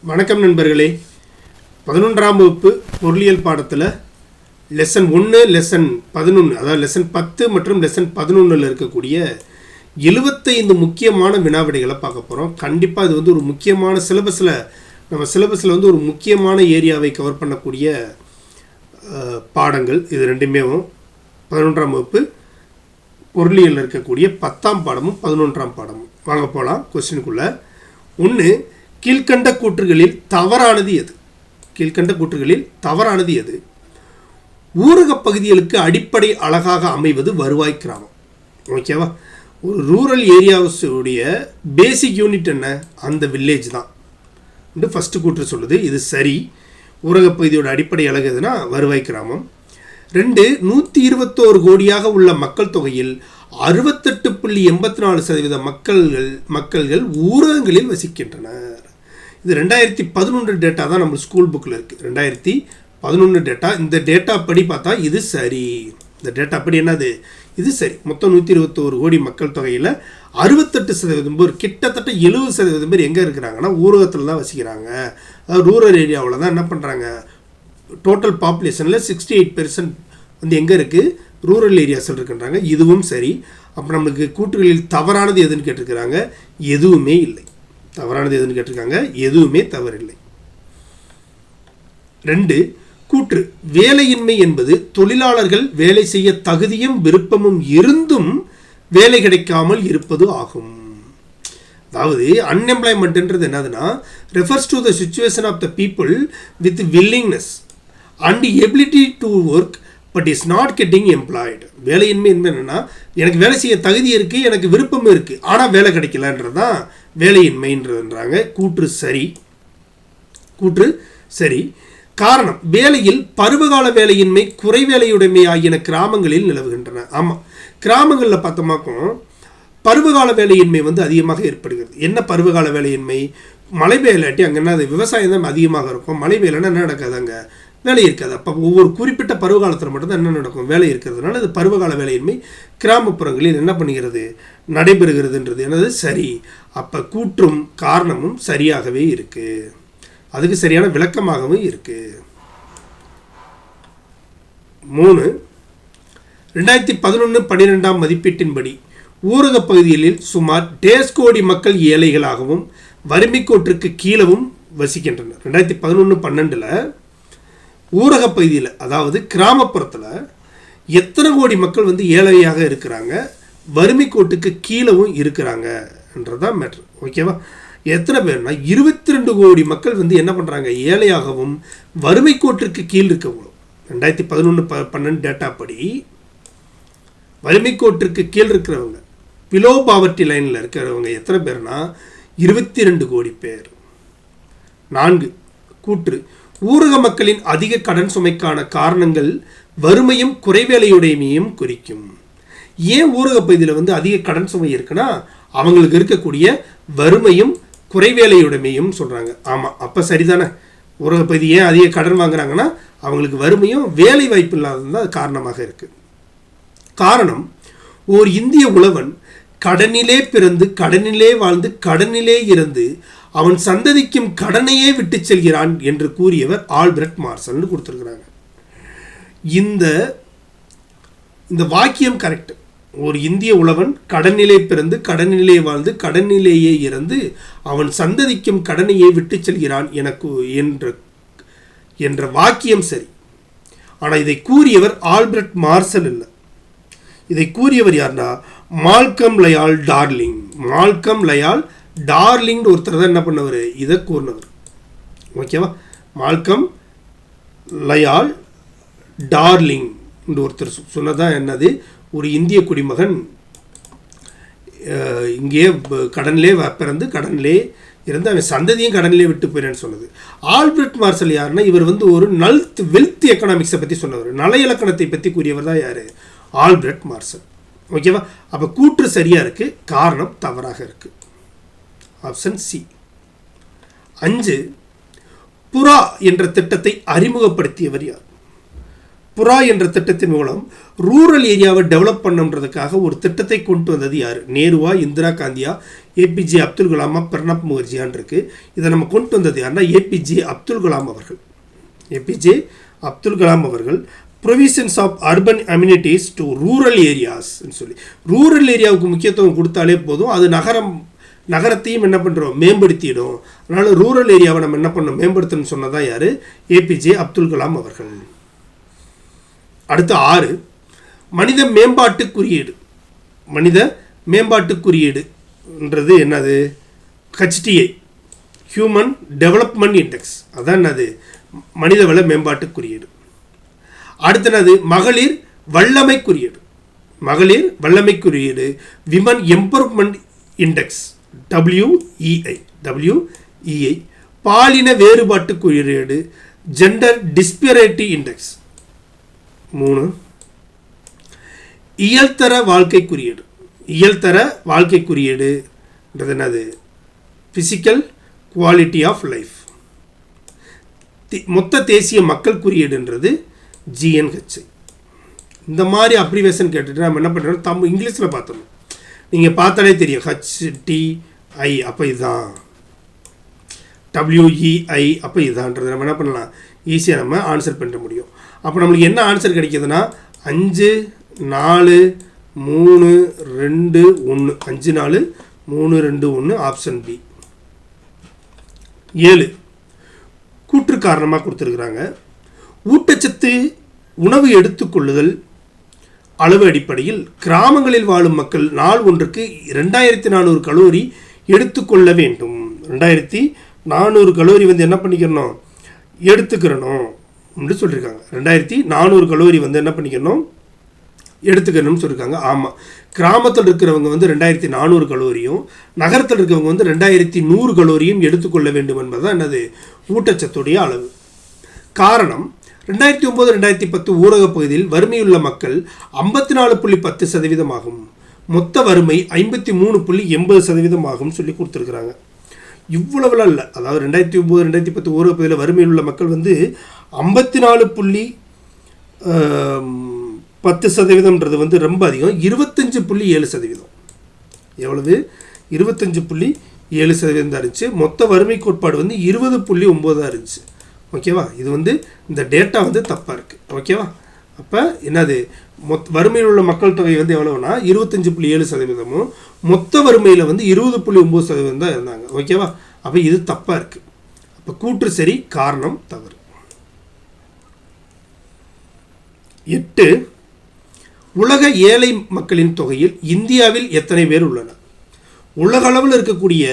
வணக்கம் நண்பர்களே. 11ஆம் வகுப்பு பொருளியல் பாடத்தில் லெசன் 1, லெசன் 11, அதாவது லெசன் 10 மற்றும் லெசன் 11 இருக்கக்கூடிய 75 முக்கியமான வினாவிடைகளை பார்க்க போகிறோம். கண்டிப்பாக இது ஒரு முக்கியமான நம்ம சிலபஸில் ஒரு முக்கியமான ஏரியாவை கவர் பண்ணக்கூடிய பாடங்கள். இது ரெண்டுமே 11ஆம் வகுப்பு பொருளியல் இருக்கக்கூடிய 10ஆம் பாடமும் 11ஆம் பாடமும். வாங்க போகலாம் கொஸ்டினுக்குள்ளே. 1, கீழ்கண்ட கூற்றுகளில் தவறானது எது? ஊரகப் பகுதிகளுக்கு அடிப்படை அழகாக அமைவது வருவாய் கிராமம். ஓகேவா? ஒரு ரூரல் ஏரியாவுடைய பேசிக் யூனிட் என்ன? அந்த வில்லேஜ் தான் என்று ஃபஸ்ட்டு கூற்று சொல்லுது. இது சரி. ஊரகப் பகுதியோட அடிப்படை அழகு எதுனா வருவாய் கிராமம். 2, 121 கோடியாக உள்ள மக்கள் தொகையில் 68.84% மக்கள்கள் ஊரகங்களில் வசிக்கின்றனர். இது 2011 டேட்டா தான் நம்ம ஸ்கூல் புக்கில் இருக்குது. 2011 டேட்டா. இந்த டேட்டா படி பார்த்தா இது சரி. இந்த டேட்டா படி என்னது? இது சரி. மொத்தம் 121 கோடி மக்கள் தொகையில் 68% பேர், கிட்டத்தட்ட 70% பேர் எங்கே இருக்கிறாங்கன்னா ஊரகத்தில் தான் வசிக்கிறாங்க. அதாவது ரூரல் ஏரியாவில் தான் என்ன பண்ணுறாங்க. டோட்டல் பாப்புலேஷனில் 68% எங்கே இருக்குது? ரூரல் ஏரியாஸில் இருக்கின்றாங்க. இதுவும் சரி. அப்போ நம்மளுக்கு கூற்றுகளில் தவறானது எதுன்னு கேட்டிருக்கிறாங்க. எதுவுமே இல்லை. தவறானது எதுன்னு கேட்டிருக்காங்க. எதுவுமே தவறில்லை. 2, கூற்று வேலையின்மை என்பது தொழிலாளர்கள் வேலை செய்ய தகுதியும் விருப்பமும் இருந்தும் வேலை கிடைக்காமல் இருப்பது ஆகும். அதாவது அன்எம்ப்ளாய்மெண்ட்ன்றது என்னதுன்னா refers to the situation of the people with willingness and ability to work but is not getting employed. வேலையின்மை என்னன்னா எனக்கு வேலை செய்ய தகுதி இருக்குது, எனக்கு விருப்பம் இருக்குது, ஆனால் வேலை கிடைக்கலன்றது தான் வேலையின்மைன்றதுன்றாங்க. கூற்று சரி. காரணம் வேலையில் பருவகால வேலையின்மை, குறைவேலையுடைமை ஆகியன கிராமங்களில் நிலவுகின்றன. ஆமாம், கிராமங்களில் பார்த்தோமாக்கும் பருவகால வேலையின்மை அதிகமாக ஏற்படுகிறது. என்ன பருவகால வேலையின்மை? மழை பெய்யலாட்டி அங்கே என்ன விவசாயம் தான் அதிகமாக இருக்கும். மழை பெய்யலைன்னா என்ன நடக்காது? அங்கே வேலை இருக்காது. அப்போ ஒவ்வொரு குறிப்பிட்ட பருவகாலத்தில் மட்டும்தான் என்ன நடக்கும்? வேலை இருக்கிறதுனால அது பருவகால வேலையின்மை கிராமப்புறங்களில் என்ன பண்ணுகிறது? நடைபெறுகிறதுன்றது என்னது? சரி. அப்போ கூற்றும் காரணமும் சரியாகவே இருக்குது. அதுக்கு சரியான விளக்கமாகவும் இருக்குது. 3, 2011-12 மதிப்பீட்டின்படி ஊரகப் பகுதிகளில் சுமார் 1.5 கோடி மக்கள் ஏழைகளாகவும் வறுமைக்கோட்டிற்கு கீழவும் வசிக்கின்றனர். 2011-12 ஊரகப் பகுதியில், அதாவது கிராமப்புறத்தில் எத்தனை கோடி மக்கள் ஏழையாக இருக்கிறாங்க, வறுமை கோட்டுக்கு கீழவும் இருக்கிறாங்க என்றதான் மேட்ரு. ஓகேவா? எத்தனை பேர்னா 22 கோடி மக்கள் என்ன பண்ணுறாங்க? ஏழையாகவும் வறுமை கோட்டிற்கு கீழ் இருக்கவங்களும். 2011-12 டேட்டா படி வறுமை கோட்டிற்கு கீழ் இருக்கிறவங்க, பிலோ பாவர்ட்டி லைனில் இருக்கிறவங்க எத்தனை பேர்னா 22 கோடி பேர். 4, கூற்று ஊரக மக்களின் அதிக கடன் சுமைக்கான காரணங்கள் வறுமையும் குறைவேலையுடைமையும் குறிக்கும். ஏன் ஊரக பகுதியில் அதிக கடன் சுமை இருக்குன்னா அவங்களுக்கு இருக்கக்கூடிய வறுமையும் குறைவேலையுடைமையும் சொல்கிறாங்க. ஆமாம், அப்போ சரிதானே. ஊரக பகுதி ஏன் அதிக கடன் வாங்குறாங்கன்னா அவங்களுக்கு வறுமையும் வேலை வாய்ப்பு இல்லாதது காரணமாக இருக்குது. காரணம், ஓர் இந்திய உழவன் கடனிலே பிறந்து கடனிலே வாழ்ந்து கடனிலே இறந்து அவன் சந்ததிக்கும் கடனையே விட்டு செல்கிறான் என்று கூறியவர் ஆல்பிரட் மார்சல்னு கொடுத்துருக்குறாங்க. இந்த வாக்கியம் கரெக்ட். ஒரு இந்திய உழவன் கடனிலே பிறந்து கடனிலே வாழ்ந்து கடனிலேயே இறந்து அவன் சந்ததிக்கும் கடனையே விட்டு செல்கிறான் என்ற வாக்கியம் சரி. ஆனால் இதை கூறியவர் ஆல்பிரட் மார்சல் இல்லை. இதை கூறியவர் யாருன்னா மால்கம் லயால் டார்லிங். மால்கம் லயால் டார்லிங் ஒருத்தர் தான் என்ன பண்ணவர்? இதை கூறினவர். ஓகேவா? மால்கம் லயால் டார்லிங் ஒருத்தர் சொன்னதான் என்னது? ஒரு இந்திய குடிமகன் இங்கே கடனிலே பிறந்து கடனிலே இருந்து அவன் சந்ததியும் கடனிலே விட்டு போயிறேன்னு சொன்னது. ஆல்பர்ட் மார்சல் யாருன்னா இவர் ஒரு வெல்த் எக்கனாமிக்ஸை பற்றி சொன்னவர். நல இலக்கணத்தை பற்றி கூறியவர் தான் யார்? Albert Marshall. ஓகேவா? அப்போ கூற்று சரியாக இருக்குது, காரணம் தவறாக இருக்குது. Option C. 5, புறா என்ற திட்டத்தை அறிமுகப்படுத்தியவர் யார்? புறா என்ற திட்டத்தின் மூலம் ரூரல் ஏரியாவை டெவலப் பண்ணுன்றதுக்காக ஒரு திட்டத்தை கொண்டு வந்தது யார்? நேருவா, இந்திரா காந்தியா, ஏபிஜே அப்துல் கலாமா, பிரணப் முகர்ஜியான் இருக்கு. இதை நம்ம கொண்டு வந்தது யாருன்னா ஏபிஜே அப்துல் கலாம் அவர்கள். ஏபிஜே அப்துல் கலாம் அவர்கள் provisions of urban amenities to rural areas சொல்லி, ரூரல் ஏரியாவுக்கு முக்கியத்துவம் கொடுத்தாலே போதும், அது நகரத்தையும் என்ன பண்ணுறோம், மேம்படுத்திடும். அதனால் ரூரல் ஏரியாவை நம்ம என்ன பண்ணோம், மேம்படுத்தணும்னு சொன்னதான் யார்? ஏபிஜே அப்துல் கலாம் அவர்கள். அடுத்து 6, மனித மேம்பாட்டு குறியீடு. மனித மேம்பாட்டு குறியீடுன்றது என்னது? HDI, human development index. அதான் என்னது? மனிதவள மேம்பாட்டு குறியீடு. அடுத்தது மகளிர் வல்லமை குறியீடு. மகளிர் வல்லமை குறியீடு விமன் எம்பவர்மெண்ட் இண்டெக்ஸ், WEI. பாலின வேறுபாட்டு குறியீடு ஜெண்டர் டிஸ்பேரிட்டி இண்டெக்ஸ். 3, இயல்தர வாழ்க்கை குறியீடு. இயல்தர வாழ்க்கை குறியீடுன்றது என்னது? Physical quality of life. மொத்த தேசிய மக்கள் குறியீடுன்றது GNHI. இந்த மாதிரி அப்ரிவேஷன் கேட்டுட்டு நம்ம என்ன பண்ணுறோம், இங்கிலீஷில் பார்த்தோம். நீங்கள் பார்த்தாலே தெரியும், HTI அப்போ இதுதான், WEI அப்போ இதுதான்றது நம்ம என்ன பண்ணலாம், ஈஸியாக நம்ம ஆன்சர் பண்ண முடியும். அப்போ நம்மளுக்கு என்ன ஆன்சர் கிடைக்கிதுன்னா 5, 4, 3, 2, 1. 5, 4, 3, 2, 1 option B. 7, கூற்று காரணமாக கொடுத்துருக்குறாங்க. ஊட்டச்சத்து உணவு எடுத்துக்கொள்ளுதல் அளவு அடிப்படையில் கிராமங்களில் வாழும் மக்கள் நாள் ஒன்றுக்கு 2400 கலோரி எடுத்துக்கொள்ள வேண்டும். 2400 கலோரி என்ன பண்ணிக்கணும், எடுத்துக்கிறணும் அப்படின்னு சொல்லியிருக்காங்க. 2400 கலோரி என்ன பண்ணிக்கணும், எடுத்துக்கணும்னு சொல்லியிருக்காங்க. ஆமாம், கிராமத்தில் இருக்கிறவங்க 2400 கலோரியும், நகரத்தில் இருக்கிறவங்க 2100 கலோரியும் எடுத்துக்கொள்ள வேண்டும் என்பதுதான் என்னது, ஊட்டச்சத்துடைய அளவு. காரணம், 2009-2010 ஊரக பகுதியில் வறுமையுள்ள மக்கள் 54.10% ஆகும். மொத்த வறுமை 53.80% ஆகும் சொல்லி கொடுத்துருக்குறாங்க. இவ்வளவுலாம் இல்லை, அதாவது 2009-2010 ஊரக பகுதியில் வறுமையுள்ள மக்கள் 54.10%ன்றது ரொம்ப அதிகம். 25.7%. எவ்வளவு? 25.7% இருந்துச்சு. மொத்த வறுமை கோட்பாடு 20.9 இருந்துச்சு. ஓகேவா? இது இந்த டேட்டா தப்பாக இருக்குது. ஓகேவா? அப்போ என்னது, வறுமையில் உள்ள மக்கள் தொகை எவ்வளோனா 25.7%, மொத்த வறுமையில் 20.9% தான் இருந்தாங்க. ஓகேவா? அப்போ இது தப்பாக இருக்குது. அப்போ கூற்று சரி, காரணம் தவறு. 8, உலக ஏழை மக்களின் தொகையில் இந்தியாவில் எத்தனை பேர் உள்ளனர்? உலக அளவில் இருக்கக்கூடிய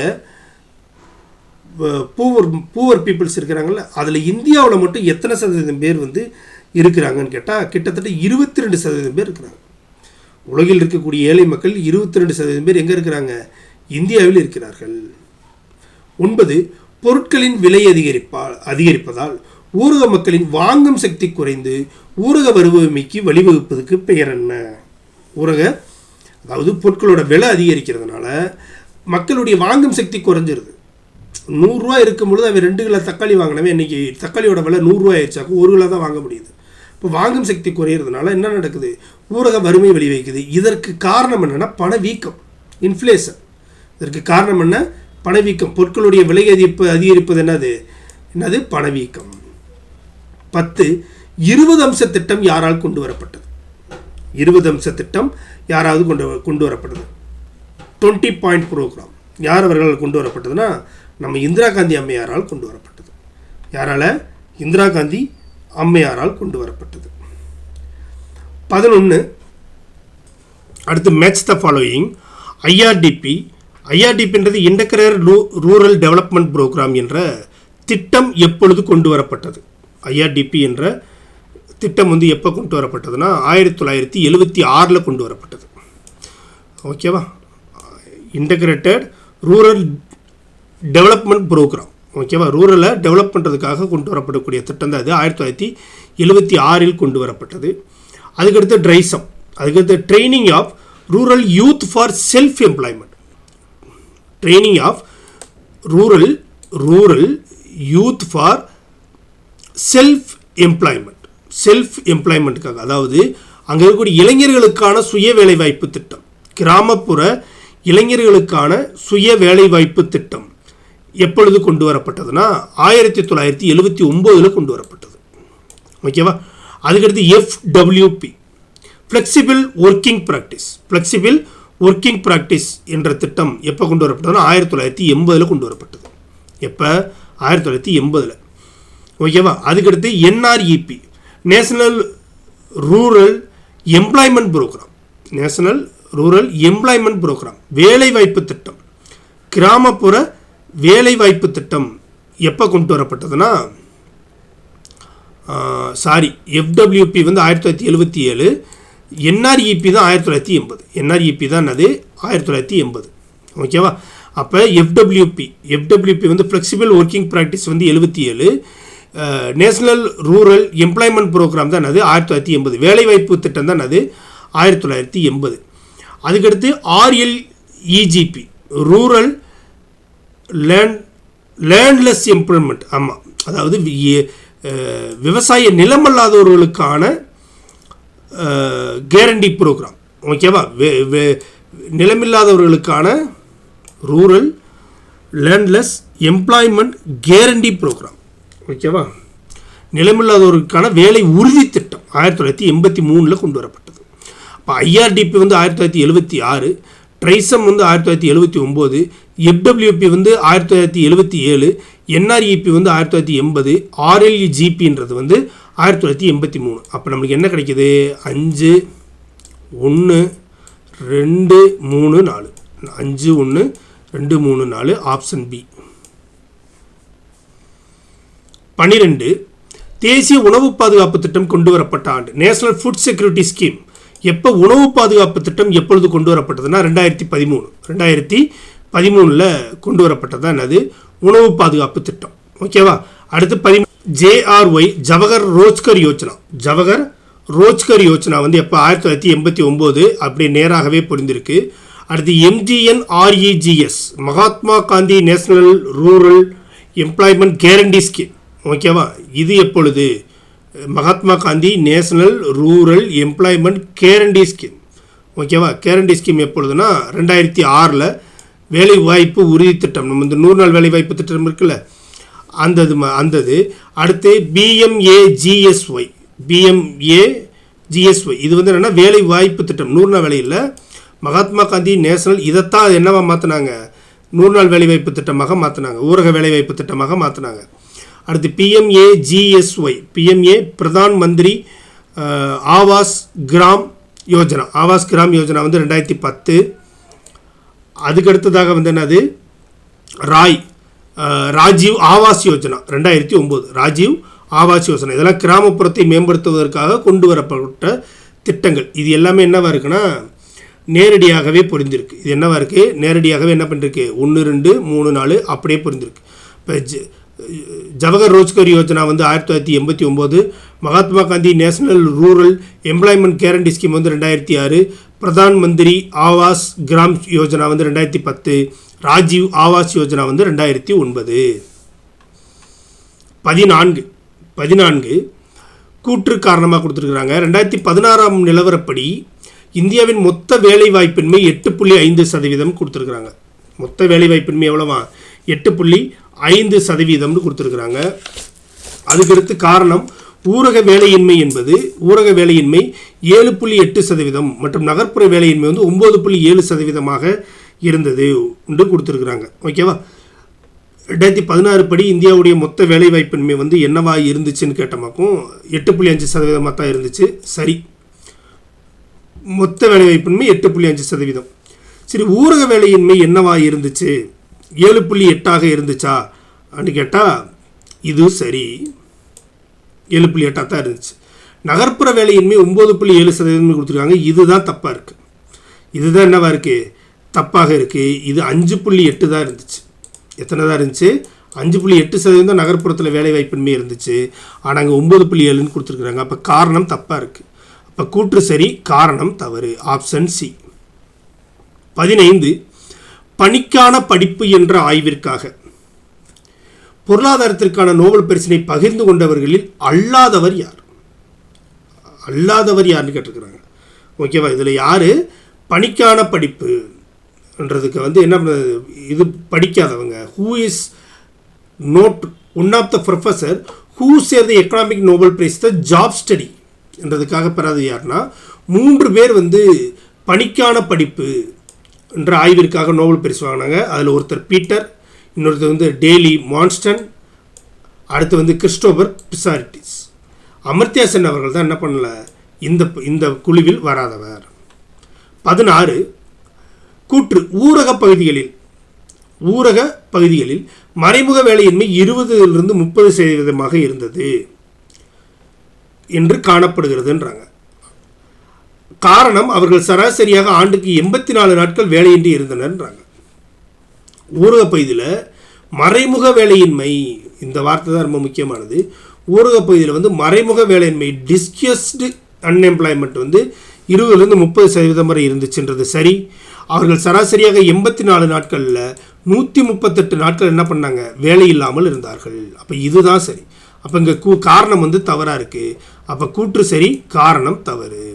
பூவர் பீப்புள்ஸ் இருக்கிறாங்கல்ல, அதில் இந்தியாவில் மட்டும் எத்தனை சதவீதம் பேர் இருக்கிறாங்கன்னு கேட்டால் கிட்டத்தட்ட 22% பேர் இருக்கிறாங்க. உலகில் இருக்கக்கூடிய ஏழை மக்கள் 22% பேர் எங்கே இருக்கிறாங்க? இந்தியாவில் இருக்கிறார்கள். 9, பொருட்களின் விலை அதிகரிப்பதால் ஊரக மக்களின் வாங்கும் சக்தி குறைந்து ஊரக வறுமைக்கு வழிவகுப்பதற்கு பெயர் என்ன? அதாவது பொருட்களோட விலை அதிகரிக்கிறதுனால மக்களுடைய வாங்கும் சக்தி குறைஞ்சிருது. 100 ரூபா இருக்கும்பொழுது அவன் 2 கிலோ தக்காளி வாங்கினவே இன்றைக்கி தக்காளியோட விலை 100 ரூபா ஆயிடுச்சாக்கும் 1 கிலோ தான் வாங்க முடியுது. இப்போ வாங்கும் சக்தி குறையிறதுனால என்ன நடக்குது? ஊரக வறுமை வழிவகுக்குது. இதற்கு காரணம் என்னென்னா பணவீக்கம், இன்ஃப்ளேஷன். இதற்கு காரணம் என்ன? பணவீக்கம். பொருட்களுடைய விலை அதிகரிப்பது என்னது? பணவீக்கம். 10, 20 அம்ச திட்டம் யாரால் கொண்டு வரப்பட்டது? 20 அம்ச திட்டம் யாராவது கொண்டு வரப்பட்டது? 20 பாயிண்ட் ப்ரோக்ராம் யார் அவர்கள் கொண்டு வரப்பட்டதுன்னா நம்ம இந்திரா காந்தி அம்மையாரால் கொண்டு வரப்பட்டது. யாரால? இந்திரா காந்தி அம்மையாரால் கொண்டு வரப்பட்டது. 11, அடுத்து மேட்ச் த ஃபாலோயிங். ஐஆர்டிபின்றது இன்டகிரேட்டட் ரூரல் டெவலப்மெண்ட் ப்ரோக்ராம் என்ற திட்டம் எப்பொழுது கொண்டு வரப்பட்டது? ஐஆர்டிபி என்ற திட்டம் எப்போ கொண்டு வரப்பட்டதுன்னா 1976 கொண்டு வரப்பட்டது. ஓகேவா? Integrated rural development program. ஓகேவா? ரூரலை டெவலப் பண்ணுறதுக்காக கொண்டு வரப்படக்கூடிய திட்டம் தான் அது. 1976 கொண்டு வரப்பட்டது. அதுக்கடுத்து ட்ரைசம், அதுக்கடுத்து training of rural youth for self employment. Training of rural youth for self employment. Self எம்ப்ளாய்மெண்ட்டுக்காக, அதாவது அங்கே இருக்கக்கூடிய இளைஞர்களுக்கான சுய வேலைவாய்ப்பு திட்டம், கிராமப்புற இளைஞர்களுக்கான சுய வேலைவாய்ப்பு திட்டம் எப்பொழுது கொண்டு வரப்பட்டதுன்னா 1979 கொண்டு வரப்பட்டது. ஓகேவா? அதுக்கடுத்து FWP, flexible working practice. Flexible working practice என்ற திட்டம் எப்போ கொண்டு வரப்பட்டதுன்னா 1980 கொண்டு வரப்பட்டது. எப்போ? 1980. ஓகேவா? அதுக்கடுத்து NREP, national rural employment program. National rural employment program, வேலைவாய்ப்பு திட்டம், கிராமப்புற வேலைவாய்ப்பு திட்டம் எப்போ கொண்டு வரப்பட்டதுன்னா FWP வந்து 1977, NREP தான் 1980. NREP தான் அது 1980. ஓகேவா? அப்போ FWP வந்து ஃப்ளெக்சிபிள் ஒர்க்கிங் ப்ராக்டிஸ் வந்து 77, நேஷனல் ரூரல் எம்ப்ளாய்மெண்ட் ப்ரோக்ராம் தான் அது 1980, வேலைவாய்ப்பு திட்டம் தான் அது 1980. அதுக்கடுத்து RLEGP, ரூரல் லேண்ட்லெஸ் எம்ப்ளாய்மெண்ட். ஆமாம், அதாவது விவசாய நிலமல்லாதவர்களுக்கான கேரண்டி ப்ரோக்ராம். ஓகேவா? நிலமில்லாதவர்களுக்கான rural landless employment guarantee programme. ஓகேவா? நிலமில்லாதவர்களுக்கான வேலை உறுதி திட்டம் 1983 கொண்டு வரப்பட்டது. இப்போ IRDP வந்து 1976, ட்ரைசம் வந்து 1979, FWP வந்து 1977, NREP வந்து 1980, RLEGPன்றது வந்து 1983. அப்போ நம்மளுக்கு என்ன கிடைக்கிது? 5, 1, 2, 3, 4. 5, 1, 2, 3, 4, ஆப்ஷன் B. 12, தேசிய உணவு பாதுகாப்பு திட்டம் கொண்டு வரப்பட்ட ஆண்டு. நேஷனல் ஃபுட் செக்யூரிட்டி ஸ்கீம் எப்போ உணவு பாதுகாப்பு திட்டம் எப்பொழுது கொண்டு வரப்பட்டதுன்னா 2013 கொண்டு வரப்பட்டது தான் அது உணவு பாதுகாப்பு திட்டம். ஓகேவா? அடுத்து JRY, ஜவஹர் ரோஜ்கர் யோஜனா. ஜவஹர் ரோஜ்கர் யோஜனா வந்து எப்போ? 1989, அப்படி நேராகவே புரிந்திருக்கு. அடுத்து MGNREGS, Mahatma Gandhi national rural employment guarantee scheme. ஓகேவா? இது எப்பொழுது? Mahatma Gandhi national rural employment guarantee scheme. ஓகேவா? கேரண்டி ஸ்கீம் எப்பொழுதுனா 2006 வேலை வாய்ப்பு உறுதி திட்டம். நம்ம இந்த 100 நாள் வேலை வாய்ப்பு திட்டம் இருக்குல்ல, அந்தது. அடுத்து BMAGSY, இது வந்து என்னென்னா வேலை வாய்ப்பு திட்டம், 100 நாள் வேலையில் மகாத்மா காந்தி நேஷனல், இதைத்தான் என்னவா மாற்றினாங்க? 100 நாள் வேலை வாய்ப்பு திட்டமாக மாற்றினாங்க, ஊரக வேலை வாய்ப்பு திட்டமாக மாற்றினாங்க. அடுத்து PMAGSY, PMA Pradhan Mantri Awas gram Yojana. Awas gram Yojana வந்து 2010. அதுக்கடுத்ததாக வந்து என்னது? ராஜீவ் ஆவாஸ் யோஜனா 2009. ராஜீவ் ஆவாஸ் யோஜனா இதெல்லாம் கிராமப்புறத்தை மேம்படுத்துவதற்காக கொண்டு வரப்பட்ட திட்டங்கள். இது எல்லாமே என்னவா இருக்குன்னா நேரடியாகவே புரிந்திருக்கு. இது என்னவா இருக்குது? நேரடியாகவே என்ன பண்ணிருக்கு? 1, 2, 3, 4 அப்படியே புரிந்திருக்கு. இப்போ ஜவஹர் ரோஜ்கர் யோஜனா வந்து 1989, Mahatma Gandhi national rural employment guarantee scheme வந்து 2006, பிரதான் மந்திரி ஆவாஸ் கிராம் யோஜனா வந்து 2010, ராஜீவ் ஆவாஸ் யோஜனா வந்து 2009. 14 கூற்று காரணமாக கொடுத்துருக்குறாங்க. 2016 நிலவரப்படி இந்தியாவின் மொத்த வேலை வாய்ப்பின்மை 8.5% கொடுத்துருக்குறாங்க. மொத்த வேலை வாய்ப்பின்மை எவ்வளவா? 8.5% கொடுத்துருக்குறாங்க. அதுக்கடுத்து காரணம் ஊரக வேலையின்மை என்பது 7.8% மற்றும் நகர்ப்புற வேலையின்மை வந்து 9.7% இருந்தது என்று கொடுத்துருக்குறாங்க. ஓகேவா? 2016 படி இந்தியாவுடைய மொத்த வேலை வாய்ப்பின்மை வந்து என்னவா இருந்துச்சுன்னு கேட்டமாக்கும் 8.5% தான் இருந்துச்சு. சரி, மொத்த வேலை வாய்ப்பின்மை 8.5%. சரி, ஊரக வேலையின்மை என்னவா இருந்துச்சு? 7.8 இருந்துச்சா அப்படின்னு கேட்டால் இது சரி, 7.8 தான் இருந்துச்சு. நகர்ப்புற வேலையின்மை 9.7% கொடுத்துருக்காங்க. இதுதான் தப்பாக இருக்குது. இதுதான் என்னவா இருக்குது? தப்பாக இருக்குது. இது 5.8 தான் இருந்துச்சு. எத்தனை தான் இருந்துச்சு? 5.8% தான் நகர்ப்புறத்தில் வேலை வாய்ப்பின்மை இருந்துச்சு. ஆனால் அங்கே 9.7 கொடுத்துருக்குறாங்க. அப்போ காரணம் தப்பாக இருக்குது. அப்போ கூற்று சரி, காரணம் தவறு. Option C. 15 பணிக்கான படிப்பு என்ற ஆய்விற்காக பொருளாதாரத்திற்கான நோபல் பரிசினை பகிர்ந்து கொண்டவர்களில் அல்லாதவர் யார்? அல்லாதவர் யாருன்னு கேட்டிருக்கிறாங்க. ஓகேவா, இதில் யார் பணிக்கான படிப்புன்றதுக்கு வந்து என்ன பண்ணுறது, இது படிக்காதவங்க. Who is not one of the professor who share the economic Nobel prize the job study என்றதுக்காக பெறாது யாருன்னா 3 பேர் வந்து பணிக்கான படிப்பு என்ற ஆய்விற்காக நோபல் பரிசு வாங்கினாங்க. அதில் ஒருத்தர் பீட்டர், இன்னொருத்தர் வந்து டேலி மான்ஸ்டன், அடுத்து வந்து கிறிஸ்டோபர் பிசாரிட்டிஸ். அமர்த்தியா சென் அவர்கள் தான் என்ன பண்ணல, இந்த குழுவில் வராதவர். 16 கூற்று, ஊரக பகுதிகளில் மறைமுக வேலையின்மை 20% 30% இருந்தது என்று காணப்படுகிறதுன்றாங்க. காரணம், அவர்கள் சராசரியாக ஆண்டுக்கு 84 நாட்கள் வேலையின்றி இருந்தனர்ன்றாங்க. ஊரக பகுதியில் மறைமுக வேலையின்மை, இந்த வார்த்தை தான் ரொம்ப முக்கியமானது. ஊரக பகுதியில் வந்து மறைமுக வேலையின்மை டிஸ்கஸ்டு அன்எம்ப்ளாய்மெண்ட் வந்து 20% 30% வரை இருந்துச்சுன்றது சரி. அவர்கள் சராசரியாக 84 நாட்களில் 138 நாட்கள் என்ன பண்ணாங்க, வேலை இல்லாமல் இருந்தார்கள். அப்போ இதுதான் சரி. அப்போ இங்கே காரணம் வந்து தவறாக இருக்குது. அப்போ கூற்று சரி, காரணம் தவறு.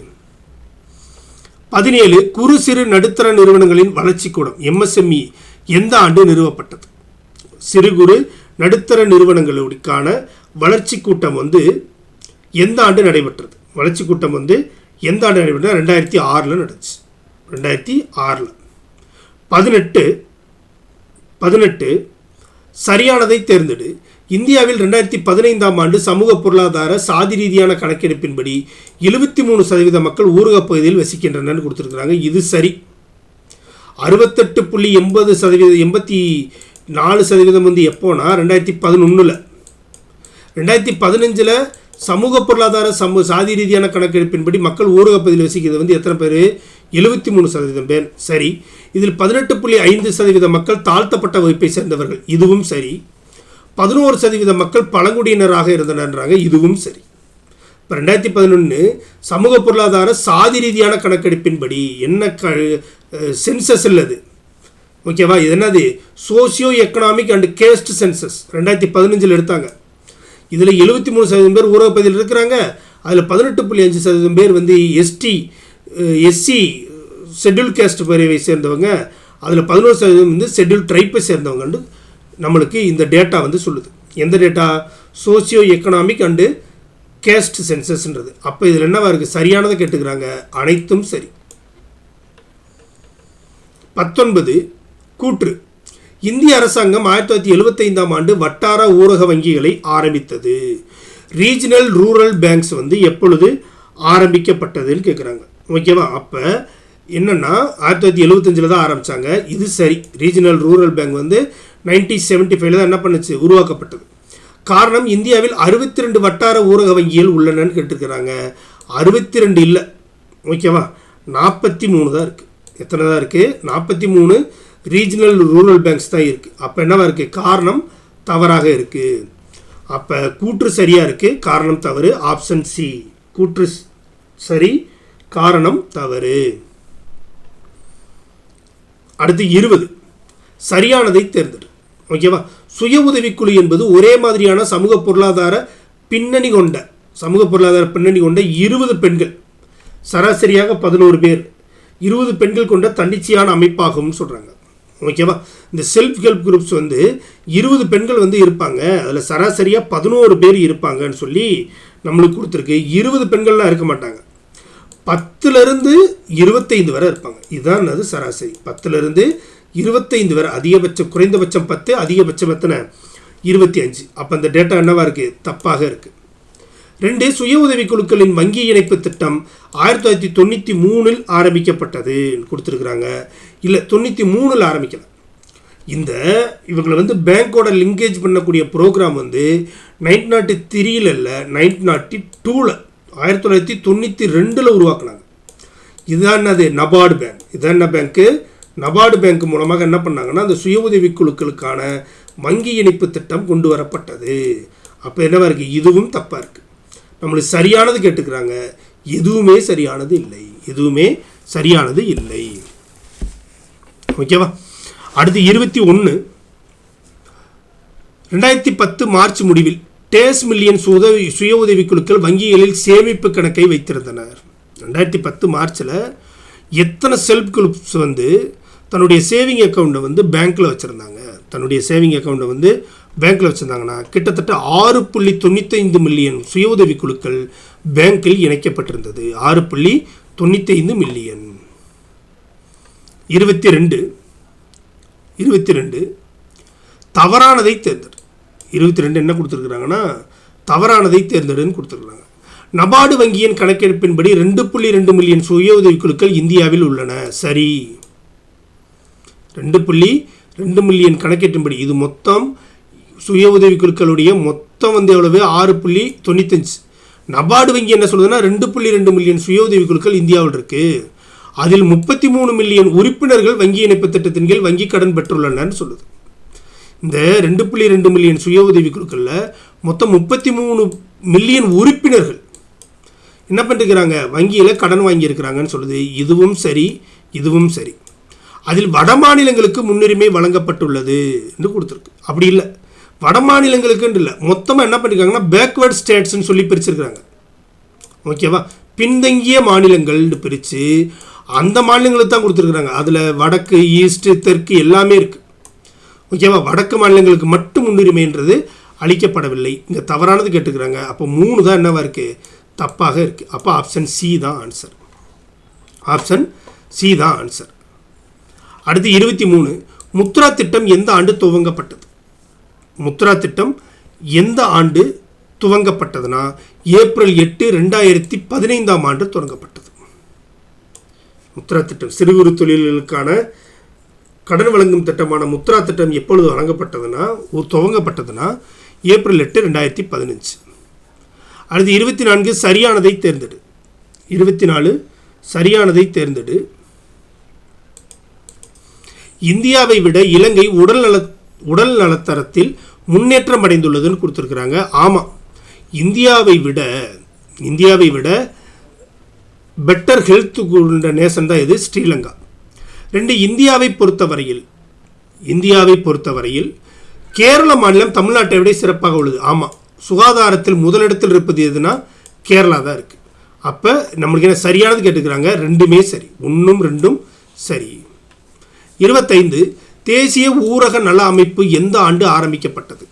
17 குறு சிறு நடுத்தர நிறுவனங்களின் வளர்ச்சி கூடம் எம்எஸ்எம்இ எந்த ஆண்டு நிறுவப்பட்டது? சிறு குறு நடுத்தர நிறுவனங்களுக்கான வளர்ச்சி கூட்டம் வந்து எந்த ஆண்டு நடைபெற்றது? வளர்ச்சி கூட்டம் வந்து எந்த ஆண்டு நடைபெற்றது? 2006 நடந்துச்சு. 2006. 18 சரியானதை தேர்ந்தெடு. இந்தியாவில் 2015 ஆண்டு சமூக பொருளாதார சாதி ரீதியான கணக்கெடுப்பின்படி 73% மக்கள் ஊரக பகுதியில் வசிக்கின்றனர் கொடுத்துருக்குறாங்க. இது சரி. 68.80% 84% வந்து எப்போனா 2011. 2015 சமூக பொருளாதார சாதி ரீதியான கணக்கெடுப்பின்படி மக்கள் ஊரக பகுதியில் வசிக்கிறது வந்து எத்தனை பேர்? 73% பேர். சரி. இதில் 18.5% மக்கள் தாழ்த்தப்பட்ட வகுப்பை சேர்ந்தவர்கள். இதுவும் சரி. 11% மக்கள் பழங்குடியினராக இருந்தனர்ன்றாங்க. இதுவும் சரி. இப்போ 2011 சமூக பொருளாதார சாதி ரீதியான கணக்கெடுப்பின்படி என்ன சென்சஸ் இல்லது, ஓகேவா? இது என்னது? Socio economic and caste census 2015 எடுத்தாங்க. இதில் 73% பேர் ஊரக பகுதியில் இருக்கிறாங்க. அதில் 18.5% பேர் வந்து எஸ்சி ஷெட்யூல் கேஸ்ட் பிரிவை சேர்ந்தவங்க. அதில் 11% வந்து ஷெட்யூல் ட்ரைப்பை சேர்ந்தவங்கன்னு நம்மளுக்கு இந்த டேட்டா வந்து சொல்லுது. எந்த data? Socio economic and caste சென்சஸ்ன்றது. அப்போ இதில் என்னவா இருக்குது? சரியானதை கேட்டுக்கிறாங்க. அனைத்தும் சரி. 19 கூற்று, இந்திய அரசாங்கம் 1975 ஆண்டு வட்டார ஊரக வங்கிகளை ஆரம்பித்தது. ரீஜனல் ரூரல் பேங்க்ஸ் வந்து எப்பொழுது ஆரம்பிக்கப்பட்டதுன்னு கேட்குறாங்க. ஓகேவா? அப்போ என்னென்னா 1975 தான் ஆரம்பித்தாங்க. இது சரி. ரீஜனல் ரூரல் பேங்க் வந்து 1975 தான் என்ன பண்ணுச்சு? உருவாக்கப்பட்டது. காரணம், இந்தியாவில் 62 வட்டார ஊரக வங்கிகள் உள்ளனன்னு கேட்டுருக்கிறாங்க. 62 இல்லை, ஓகேவா? 43 தான் இருக்குது. எத்தனை தான் இருக்குது? 43 ரீஜனல் ரூரல் பேங்க்ஸ் தான் இருக்குது. அப்போ என்னவா இருக்குது? காரணம் தவறாக இருக்குது. அப்போ கூற்று சரியாக இருக்குது, காரணம் தவறு. ஆப்ஷன் சி, கூற்று சரி, காரணம் தவறு. அடுத்து 20 சரியானதை தேர்ந்தெடு. ஓகேவா? சுய உதவிக்குழு என்பது ஒரே மாதிரியான சமூக பொருளாதார பின்னணி கொண்ட 20 பெண்கள், சராசரியாக 11 பேர், 20 பெண்கள் கொண்ட தன்னிச்சையான அமைப்பாகும்னு சொல்கிறாங்க. ஓகேவா? இந்த செல்ஃப் ஹெல்ப் குரூப்ஸ் வந்து 20 பெண்கள் வந்து இருப்பாங்க. அதில் சராசரியாக 11 பேர் இருப்பாங்கன்னு சொல்லி நம்மளுக்கு கொடுத்துருக்கு. 20 பெண்கள்லாம் இருக்க மாட்டாங்க. 10லேருந்து 25 வரை இருப்பாங்க. இதுதான் அது சராசரி. 10லேருந்து 25 வரை. அதிகபட்சம், குறைந்தபட்சம் 10, அதிகபட்சம் எத்தனை? 25. அப்போ அந்த டேட்டா என்னவா இருக்குது? தப்பாக இருக்குது. 2 சுய உதவி குழுக்களின் வங்கி இணைப்பு திட்டம் 1993 ஆரம்பிக்கப்பட்டது கொடுத்துருக்குறாங்க. இல்லை, 93 ஆரம்பிக்கல. இவங்களை வந்து பேங்கோட லிங்கேஜ் பண்ணக்கூடிய ப்ரோக்ராம் வந்து 1903 இல்லை, 1902 1992 உருவாக்குனாங்க. இதுதான் என்னது? நபார்டு பேங்க். இதுதான் என்ன பேங்க்கு? நபார்டு பேங்க் மூலமாக என்ன பண்ணாங்கன்னா அந்த சுய உதவி குழுக்களுக்கான வங்கி இணைப்பு திட்டம் கொண்டு வரப்பட்டது. அப்போ என்னவா இருக்குது? இதுவும் தப்பாக இருக்குது. நம்மளுக்கு சரியானது கேட்டுக்கிறாங்க. எதுவுமே சரியானது இல்லை. எதுவுமே சரியானது இல்லை. ஓகேவா? அடுத்து 21 2010 மார்ச் முடிவில் டேஸ் மில்லியன் சுய உதவிக்குழுக்கள் வங்கிகளில் சேமிப்பு கணக்கை வைத்திருந்தனர். 2010 மார்ச்சில் எத்தனை செல்ஃப் குரூப்ஸ் வந்து தன்னுடைய சேவிங் அக்கௌண்ட்டை பேங்க்கில் வச்சுருந்தாங்க, தன்னுடைய சேவிங் அக்கௌண்ட்டை பேங்க்கில் வச்சுருந்தாங்கன்னா கிட்டத்தட்ட 6.95 மில்லியன் சுய உதவிக்குழுக்கள் பேங்க்கில் இணைக்கப்பட்டிருந்தது. 6.95 மில்லியன். 22 தவறானதை தேர்ந்தெடு. 22 என்ன கொடுத்துருக்குறாங்கன்னா தவறானதை தேர்ந்தெடுன்னு கொடுத்துருக்குறாங்க. நபார்டு வங்கியின் கணக்கெடுப்பின்படி 2.2 மில்லியன் சுய உதவிக்குழுக்கள் இந்தியாவில் உள்ளன. சரி. 2.2 மில்லியன் கணக்கெடுப்பின்படி இது மொத்தம் சுய உதவிக்குழுக்களுடைய மொத்தம் எவ்வளவு? 6.95. நபார்டு வங்கி என்ன சொல்லுதுன்னா 2.2 மில்லியன் சுய உதவிக்குழுக்கள் இந்தியாவில் இருக்கு. அதில் 33 மில்லியன் உறுப்பினர்கள் வங்கி இணைப்பு திட்டத்தின் கீழ் வங்கி கடன் பெற்றுள்ளனன்னு சொல்லுது. இந்த 2.2 மில்லியன் சுய உதவிக்குழுக்களில் மொத்தம் 33 மில்லியன் உறுப்பினர்கள் என்ன பண்ணிருக்கிறாங்க? வங்கியில் கடன் வாங்கியிருக்கிறாங்கன்னு சொல்லுது. இதுவும் சரி, இதுவும் சரி. அதில் வட மாநிலங்களுக்கு முன்னுரிமை வழங்கப்பட்டுள்ளது என்று கொடுத்துருக்கு. அப்படி இல்லை, வட மாநிலங்களுக்குன்னு இல்லை, மொத்தமாக என்ன பண்ணியிருக்காங்கன்னா பேக்வேர்ட் ஸ்டேட்ஸ்ன்னு சொல்லி பிரிச்சிருக்கிறாங்க. ஓகேவா? பின்தங்கிய மாநிலங்கள்னு பிரித்து அந்த மாநிலங்களுக்கு தான் கொடுத்துருக்குறாங்க. அதில் வடக்கு, ஈஸ்ட்டு, தெற்கு எல்லாமே இருக்குது. ஓகேவா? வடக்கு மாநிலங்களுக்கு மட்டும் முன்னுரிமைன்றது அளிக்கப்படவில்லை. இங்கே தவறானது கேட்டுக்கிறாங்க. அப்போ 3 தான் என்னவா இருக்குது? தப்பாக இருக்குது. அப்போ ஆப்ஷன் சி தான் ஆன்சர். ஆப்ஷன் சி தான் ஆன்சர். அடுத்து 23 முத்ரா திட்டம் எந்த ஆண்டு துவங்கப்பட்டது? முத்ரா திட்டம் எந்த ஆண்டு துவங்கப்பட்டதுன்னா ஏப்ரல் 8, 2015 ஆண்டு தொடங்கப்பட்டது. முத்ரா திட்டம் சிறு குறு தொழில்களுக்கான கடன் வழங்கும் திட்டமான முத்ரா திட்டம் எப்பொழுது வழங்கப்பட்டதுன்னா துவங்கப்பட்டதுன்னா ஏப்ரல் 8, 2015. அடுத்து 24 சரியானதை தேர்ந்தெடு. 24 சரியானதை தேர்ந்தெடு. இந்தியாவை விட இலங்கை உடல் நலத்தரத்தில் முன்னேற்றம் அடைந்துள்ளதுன்னு கொடுத்துருக்குறாங்க. ஆமாம், இந்தியாவை விட பெட்டர் ஹெல்த் கொண்ட நேசன் தான் இது ஸ்ரீலங்கா. 2 இந்தியாவை பொறுத்தவரையில் கேரள மாநிலம் தமிழ்நாட்டை விட சிறப்பாக உள்ளது. ஆமாம், சுகாதாரத்தில் முதலிடத்தில் இருப்பது எதுனா கேரளா தான் இருக்குது. அப்போ நம்மளுக்கு என்ன சரியானது கேட்டுக்கிறாங்க? 2மே சரி, 1ம் 2ம் சரி. 25 தேசிய ஊரக நல அமைப்பு எந்த ஆண்டு ஆரம்பிக்கப்பட்டது?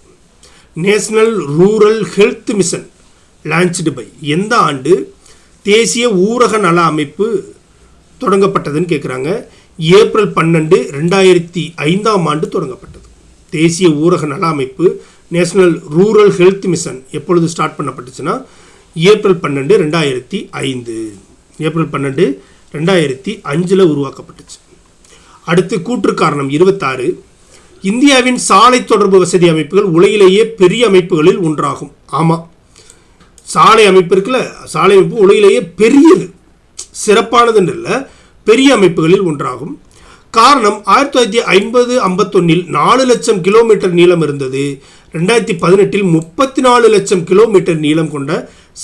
National rural health mission launched by எந்த ஆண்டு தேசிய ஊரக நல அமைப்பு தொடங்கப்பட்டதுன்னு கேட்குறாங்க. ஏப்ரல் 12, 2005 ஆண்டு தொடங்கப்பட்டது. தேசிய ஊரக நல அமைப்பு நேஷனல் ரூரல் ஹெல்த் மிஷன் எப்பொழுது ஸ்டார்ட் பண்ணப்பட்டுச்சுன்னா ஏப்ரல் 12, 2005. ஏப்ரல் 12, 2005 உருவாக்கப்பட்டுச்சு. அடுத்து கூற்று காரணம் 26 இந்தியாவின் சாலை தொடர்பு வசதி அமைப்புகள் உலகிலேயே பெரிய அமைப்புகளில் ஒன்றாகும். ஆமாம், சாலை அமைப்பு இருக்குல்ல, சாலை அமைப்பு உலகிலேயே பெரியது, சிறப்பானதுன்னு இல்லை, பெரிய அமைப்புகளில் ஒன்றாகும். காரணம் 1950-51 4 லட்சம் கிலோமீட்டர் நீளம் இருந்தது. 2018 34 லட்சம் கிலோமீட்டர் நீளம் கொண்ட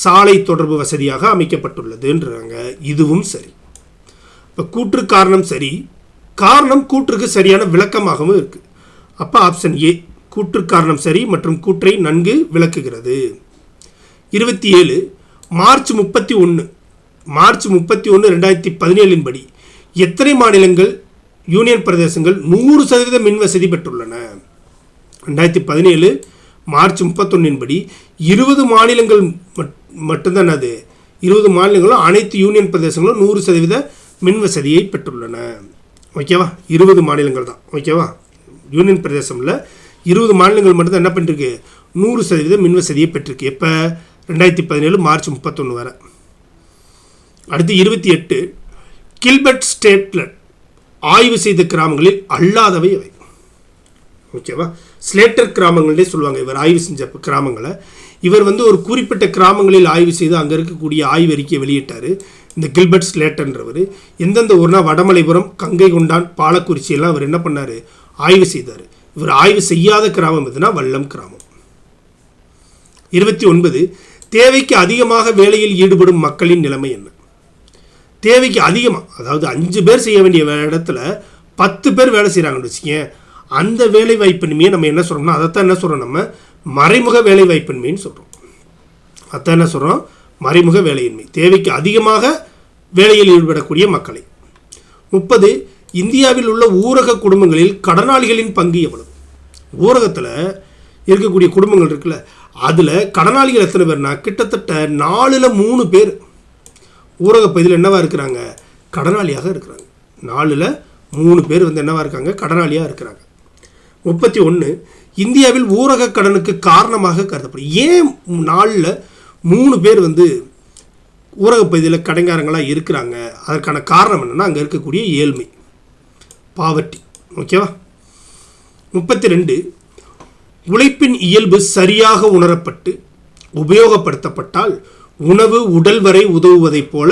சாலை தொடர்பு வசதியாக அமைக்கப்பட்டுள்ளதுன்றாங்க. இதுவும் சரி. இப்போ கூற்று காரணம் சரி, காரணம் கூற்றுக்கு சரியான விளக்கமாகவும் இருக்குது. அப்போ ஆப்ஷன் ஏ கூற்று காரணம் சரி மற்றும் கூற்றை நன்கு விளக்குகிறது. 27 மார்ச் 31, 2017 படி எத்தனை மாநிலங்கள் யூனியன் பிரதேசங்கள் 100% மின் வசதி பெற்றுள்ளன? 2017 மார்ச் 31 படி 20 மாநிலங்கள் மட்டும்தான், அது 20 மாநிலங்களும் அனைத்து யூனியன் பிரதேசங்களும் 100% மின் வசதியை பெற்றுள்ளன. ஓகேவா? 20 மாநிலங்கள் தான். ஓகேவா? யூனியன் பிரதேசமில் 20 மாநிலங்கள் மட்டும்தான் என்ன பண்ணிருக்கு? 100% மின் வசதியை பெற்றிருக்கு. எப்போ? 2017 மார்ச் 31 வரை. அடுத்து 28 கில்பர்ட் ஸ்டேட்லர் ஆய்வு செய்த கிராமங்களில் அல்லாதவை அவை. ஓகேவா? ஸ்லேட்டர் கிராமங்களே சொல்லுவாங்க இவர் ஆய்வு செஞ்ச கிராமங்களை. இவர் ஒரு குறிப்பிட்ட கிராமங்களில் ஆய்வு செய்து அங்கே இருக்கக்கூடிய ஆய்வறிக்கையை வெளியிட்டார். இந்த கில்பர்ட் ஸ்லேட்டர்ன்றவர் எந்தெந்த ஊர்னா வடமலைபுரம், கங்கை கொண்டான், பாலக்குறிச்சியெல்லாம் அவர் என்ன பண்ணார்? ஆய்வு செய்தார். இவர் ஆய்வு செய்யாத கிராமம் எதுனா வல்லம் கிராமம். 29 தேவைக்கு அதிகமாக வேலையில் ஈடுபடும் மக்களின் நிலைமை என்ன? தேவைக்கு அதிகமாக, அதாவது 5 பேர் செய்ய வேண்டிய இடத்துல 10 பேர் வேலை செய்கிறாங்கன்னு வச்சுக்கேன், அந்த வேலை வாய்ப்பின்மையை நம்ம என்ன சொல்கிறோம்னா அதைத்தான் என்ன சொல்கிறோம்? நம்ம மறைமுக வேலைவாய்ப்பின்மைன்னு சொல்கிறோம். அதான் என்ன சொல்கிறோம்? மறைமுக வேலையின்மை, தேவைக்கு அதிகமாக வேலையில் ஈடுபடக்கூடிய மக்களை. 30, இந்தியாவில் உள்ள ஊரக குடும்பங்களில் கடனாளிகளின் பங்கு எவ்வளவு? ஊரகத்தில் இருக்கக்கூடிய குடும்பங்கள் இருக்குல்ல, அதில் கடனாளிகள் எத்தனை பேர்னா கிட்டத்தட்ட 4ல் 3 பேர் ஊரக பகுதியில் என்னவா இருக்கிறாங்க? கடனாளியாக இருக்கிறாங்க. 4ல் 3 பேர் என்னவா இருக்காங்க? கடனாளியாக இருக்கிறாங்க. 31, இந்தியாவில் ஊரக கடனுக்கு காரணமாக கருதப்படும். ஏன் 4ல் 3 பேர் ஊரக பகுதியில் கடன்காரங்களாக இருக்கிறாங்க? அதற்கான காரணம் என்னென்னா அங்கே இருக்கக்கூடிய ஏழ்மை, பாவர்ட்டி. ஓகேவா? 32, உழைப்பின் இயல்பு சரியாக உணரப்பட்டு உபயோகப்படுத்தப்பட்டால் உணவு உடல் வரை உதவுவதைப் போல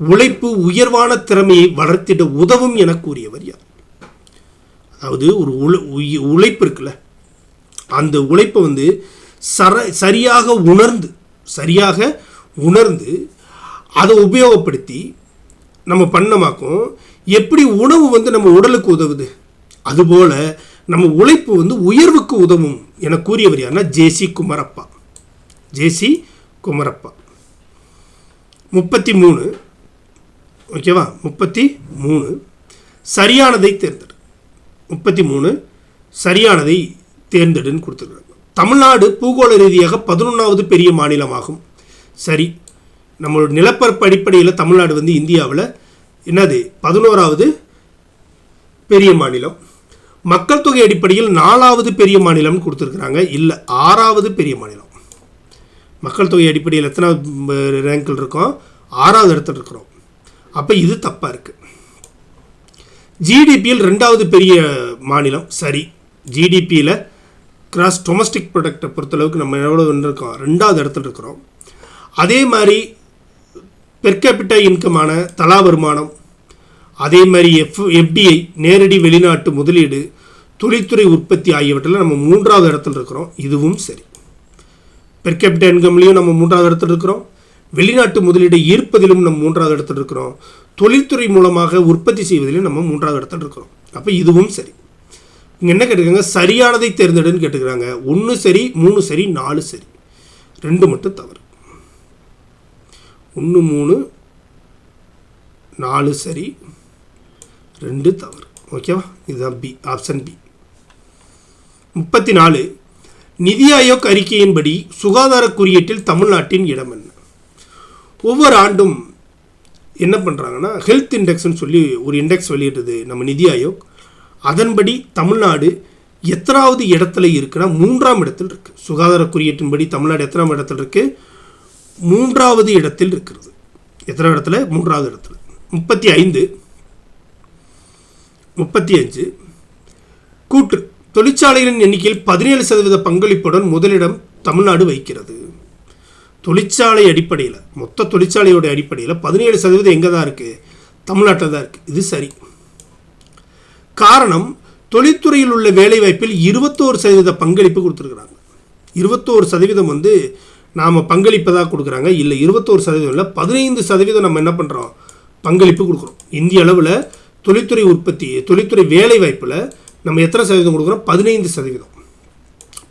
உழைப்பு உயர்வான திறமையை வளர்த்திட உதவும் என கூறியவர் யார்? அதாவது ஒரு உழைப்பு இருக்குல்ல, அந்த உழைப்பை சரியாக உணர்ந்து அதை உபயோகப்படுத்தி நம்ம பண்ணமாக்கும். எப்படி உணவு நம்ம உடலுக்கு உதவுது, அதுபோல் நம்ம உழைப்பு உயர்வுக்கு உதவும் என கூறியவர் யாருன்னா ஜேசி குமரப்பா. 33, ஓகேவா? 33, சரியானதை தேர்ந்தெடு. 33, சரியானதை தேர்ந்தெடுன்னு கொடுத்துருக்காங்க. தமிழ்நாடு பூகோள ரீதியாக 11வது பெரிய மாநிலமாகும். சரி, நம்மளோட நிலப்பரப்பு அடிப்படையில் தமிழ்நாடு இந்தியாவில் என்னது 11வது பெரிய மாநிலம். மக்கள் தொகை அடிப்படையில் 4வது பெரிய மாநிலம்னு கொடுத்துருக்குறாங்க. இல்லை, 6வது பெரிய மாநிலம். மக்கள் தொகை அடிப்படையில் எத்தனை ரேங்கில் இருக்கோம்? 6வது இடத்துல இருக்கிறோம். அப்போ இது தப்பாக இருக்குது. ஜிடிபியில் 2வது பெரிய மாநிலம். சரி, ஜிடிபியில் கிராஸ் டொமஸ்டிக் ப்ராடக்டை பொறுத்தளவுக்கு நம்ம எவ்வளோ இருக்கோம்? 2வது இடத்துல இருக்கிறோம். அதே மாதிரி பெர் கேபிட்டா இன்கமான தலா வருமானம், அதே மாதிரி எஃப்டிஐ நேரடி வெளிநாட்டு முதலீடு, தொழில்துறை உற்பத்தி ஆகியவற்றில் நம்ம 3வது இடத்துல இருக்கிறோம். இதுவும் சரி. பெர் கேபிட்டா இன்கம்லேயும் நம்ம 3வது இடத்துல இருக்கிறோம். வெளிநாட்டு முதலீடை ஈர்ப்பதிலும் நம்ம 3வது இடத்துல இருக்கிறோம். தொழில்துறை மூலமாக உற்பத்தி செய்வதிலும் நம்ம 3வது இடத்துல இருக்கிறோம். அப்போ இதுவும் சரி. இங்கே என்ன கேட்டுக்கிறாங்க? சரியானதை தேர்ந்தெடுன்னு கேட்டுக்கிறாங்க. 1 சரி, 3 சரி, 4 சரி, 2 மட்டும் தவறு. 1, 3, 4 சரி, 2 தவறு. ஓகேவா? இதுதான் பி, ஆப்ஷன் பி. 34, நிதி ஆயோக் அறிக்கையின்படி சுகாதார குறியீட்டில் தமிழ்நாட்டின் இடம் என்ன? ஒவ்வொரு ஆண்டும் என்ன பண்ணுறாங்கன்னா ஹெல்த் இண்டெக்ஸ்ன்னு சொல்லி ஒரு இண்டெக்ஸ் வெளியிடுறது நம்ம நிதி ஆயோக். அதன்படி தமிழ்நாடு எத்தனாவது இடத்துல இருக்குன்னா 3ஆம் இடத்தில் இருக்குது. சுகாதார குறியீட்டின்படி தமிழ்நாடு எத்தனாம் இடத்துல இருக்குது? 3வது இடத்தில் இருக்கிறது. எத்தனை இடத்துல? 3வது இடத்துல. 35, கூற்று தொழிற்சாலைகளின் எண்ணிக்கையில் 17% பங்களிப்புடன் முதலிடம் தமிழ்நாடு வைக்கிறது. தொழிற்சாலை அடிப்படையில், மொத்த தொழிற்சாலையோட அடிப்படையில் 17% எங்கே தான் இருக்குது? தமிழ்நாட்டில் தான் இருக்குது. இது சரி. காரணம், தொழில்துறையில் உள்ள வேலைவாய்ப்பில் 21% பங்களிப்பு கொடுத்துருக்குறாங்க. 21% நாம் பங்களிப்பதாக கொடுக்குறாங்க. இல்லை, 21% இல்லை, 15% நம்ம என்ன பண்ணுறோம்? பங்களிப்பு கொடுக்குறோம். இந்திய அளவில் தொழில்துறை உற்பத்தி, தொழில்துறை வேலைவாய்ப்பில் நம்ம எத்தனை சதவீதம் கொடுக்குறோம்? 15%.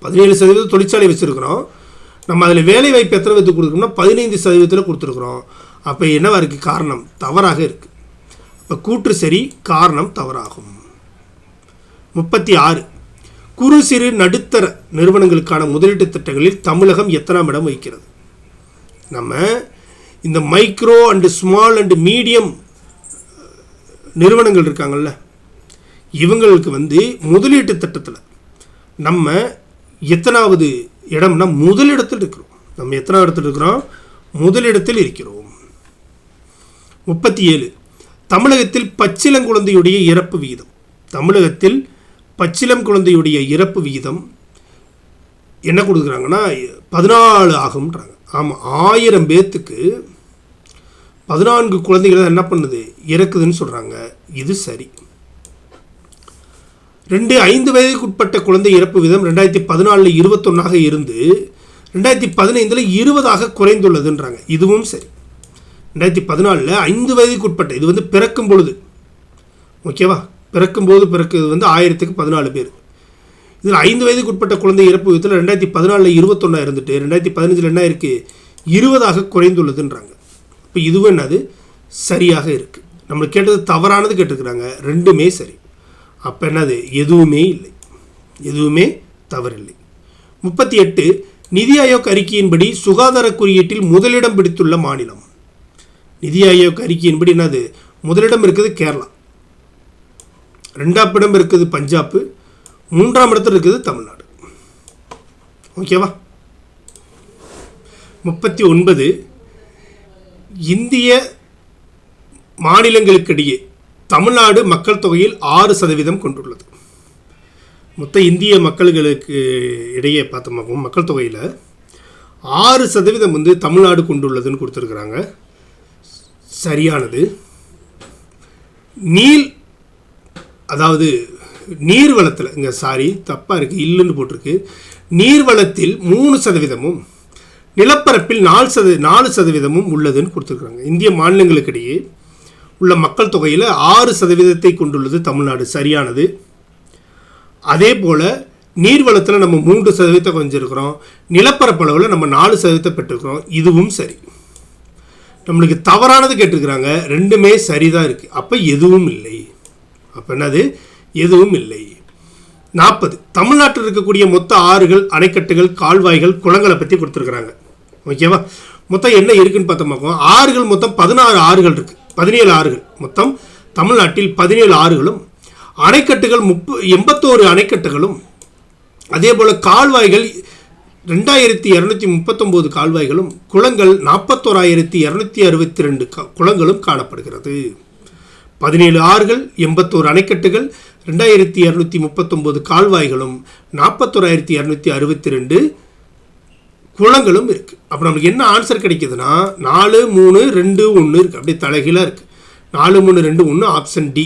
17% தொழிற்சாலை வச்சுருக்கிறோம். நம்ம அதில் வேலைவாய்ப்பு எத்தனை விதத்துக்கு கொடுக்குறோம்னா 15% கொடுத்துருக்குறோம். அப்போ என்னவா இருக்குது? காரணம் தவறாக இருக்குது. இப்போ கூற்று சரி, காரணம் தவறாகும். 36, குறு சிறு நடுத்தர நிறுவனங்களுக்கான முதலீட்டு திட்டங்களில் தமிழகம் எத்தனாம் இடம் வகிக்கிறது? நம்ம இந்த micro and small and medium நிறுவனங்கள் இருக்காங்கல்ல, இவங்களுக்கு முதலீட்டு திட்டத்தில் நம்ம எத்தனாவது இடம்னா முதலிடத்தில் இருக்கிறோம். நம்ம எத்தனாவது இடத்துல இருக்கிறோம்? முதலிடத்தில் இருக்கிறோம். 37, தமிழகத்தில் பச்சிளங்குழந்தையுடைய இறப்பு விகிதம். தமிழகத்தில் பச்சிளம் குழந்தையுடைய இறப்பு விகிதம் என்ன கொடுக்குறாங்கன்னா 14 ஆகும்ன்றாங்க. ஆமாம், 1000 பேர்த்துக்கு 14 குழந்தைகள் என்ன பண்ணுது? இறக்குதுன்னு சொல்கிறாங்க. இது சரி. 5 வயதுக்கு உட்பட்ட குழந்தை இறப்பு விதம் 2014 21 இருந்து 2015 20 குறைந்துள்ளதுன்றாங்க. இதுவும் சரி. 2014 5 வயதுக்கு உட்பட்ட, இது பிறக்கும் பொழுது, ஓகேவா, பிறக்கும்போது பிறக்குது 1000க்கு 14 பேர். இதில் 5 வயதுக்கு உட்பட்ட குழந்தை இறப்பு விகிதத்தில் 2014 21 இருந்துட்டு 2015 என்ன இருக்குது 20 குறைந்துள்ளதுன்றாங்க. இப்போ இதுவும் என்னது சரியாக இருக்குது. நம்மளுக்கு கேட்டது தவறானது கேட்டுருக்குறாங்க, ரெண்டுமே சரி. அப்போ என்னது எதுவுமே இல்லை, எதுவுமே தவறில்லை. 38 நிதி ஆயோக் அறிக்கையின்படி சுகாதார குறியீட்டில் முதலிடம் பிடித்துள்ள மாநிலம். நிதி ஆயோக் அறிக்கையின்படி என்னது முதலிடம் இருக்குது கேரளா, 2ஆம் இடம் இருக்குது பஞ்சாப், 3ஆம் இடத்துல இருக்குது தமிழ்நாடு. ஓகேவா. 39 இந்திய மாநிலங்களுக்கிடையே தமிழ்நாடு மக்கள் தொகையில் 6% கொண்டுள்ளது. மொத்த இந்திய மக்களுக்கு இடையே பார்த்தோம் மக்கள் தொகையில் 6% வந்து தமிழ்நாடு கொண்டுள்ளதுன்னு கொடுத்துருக்குறாங்க. சரியானது. அதாவது நீர்வளத்தில் இங்கே தப்பாக இருக்குது, இல்லைன்னு போட்டிருக்கு. நீர்வளத்தில் 3%, நிலப்பரப்பில் 4% உள்ளதுன்னு கொடுத்துருக்குறாங்க. இந்திய மாநிலங்களுக்கிடையே உள்ள மக்கள் தொகையில் 6% கொண்டுள்ளது தமிழ்நாடு. சரியானது. அதே போல் நீர்வளத்தில் நம்ம 3% கொஞ்சிருக்கிறோம், நிலப்பரப்பளவில் நம்ம 4% பெற்றிருக்கிறோம். இதுவும் சரி. நம்மளுக்கு தவறானது கேட்டிருக்கிறாங்க, ரெண்டுமே சரிதான் இருக்குது. அப்போ எதுவும் இல்லை. அப்போ என்னது எதுவும் இல்லை. 40 தமிழ்நாட்டில் இருக்கக்கூடிய மொத்த ஆறுகள், அணைக்கட்டுகள், கால்வாய்கள், குளங்களை பற்றி கொடுத்துருக்குறாங்க. ஓகேவா. மொத்தம் என்ன இருக்குன்னு பார்த்தோம்னா ஆறுகள் மொத்தம் 16 ஆறுகள் இருக்குது, 17 ஆறுகள் மொத்தம் தமிழ்நாட்டில் 17 ஆறுகளும், அணைக்கட்டுகள் 81 அணைக்கட்டுகளும், அதே போல் கால்வாய்கள் 2239 கால்வாய்களும், குளங்கள் 41,262 குளங்களும் காணப்படுகிறது. 17 ஆறுகள், 81 அணைக்கட்டுகள், 2239 கால்வாய்களும், 41,262 குளங்களும் இருக்குது. அப்போ நமக்கு என்ன ஆன்சர் கிடைக்குதுன்னா 4, 3, 2, 1 இருக்குது. அப்படியே தலைகீழாக இருக்குது. 4, 3, 2, 1 ஆப்ஷன் டி.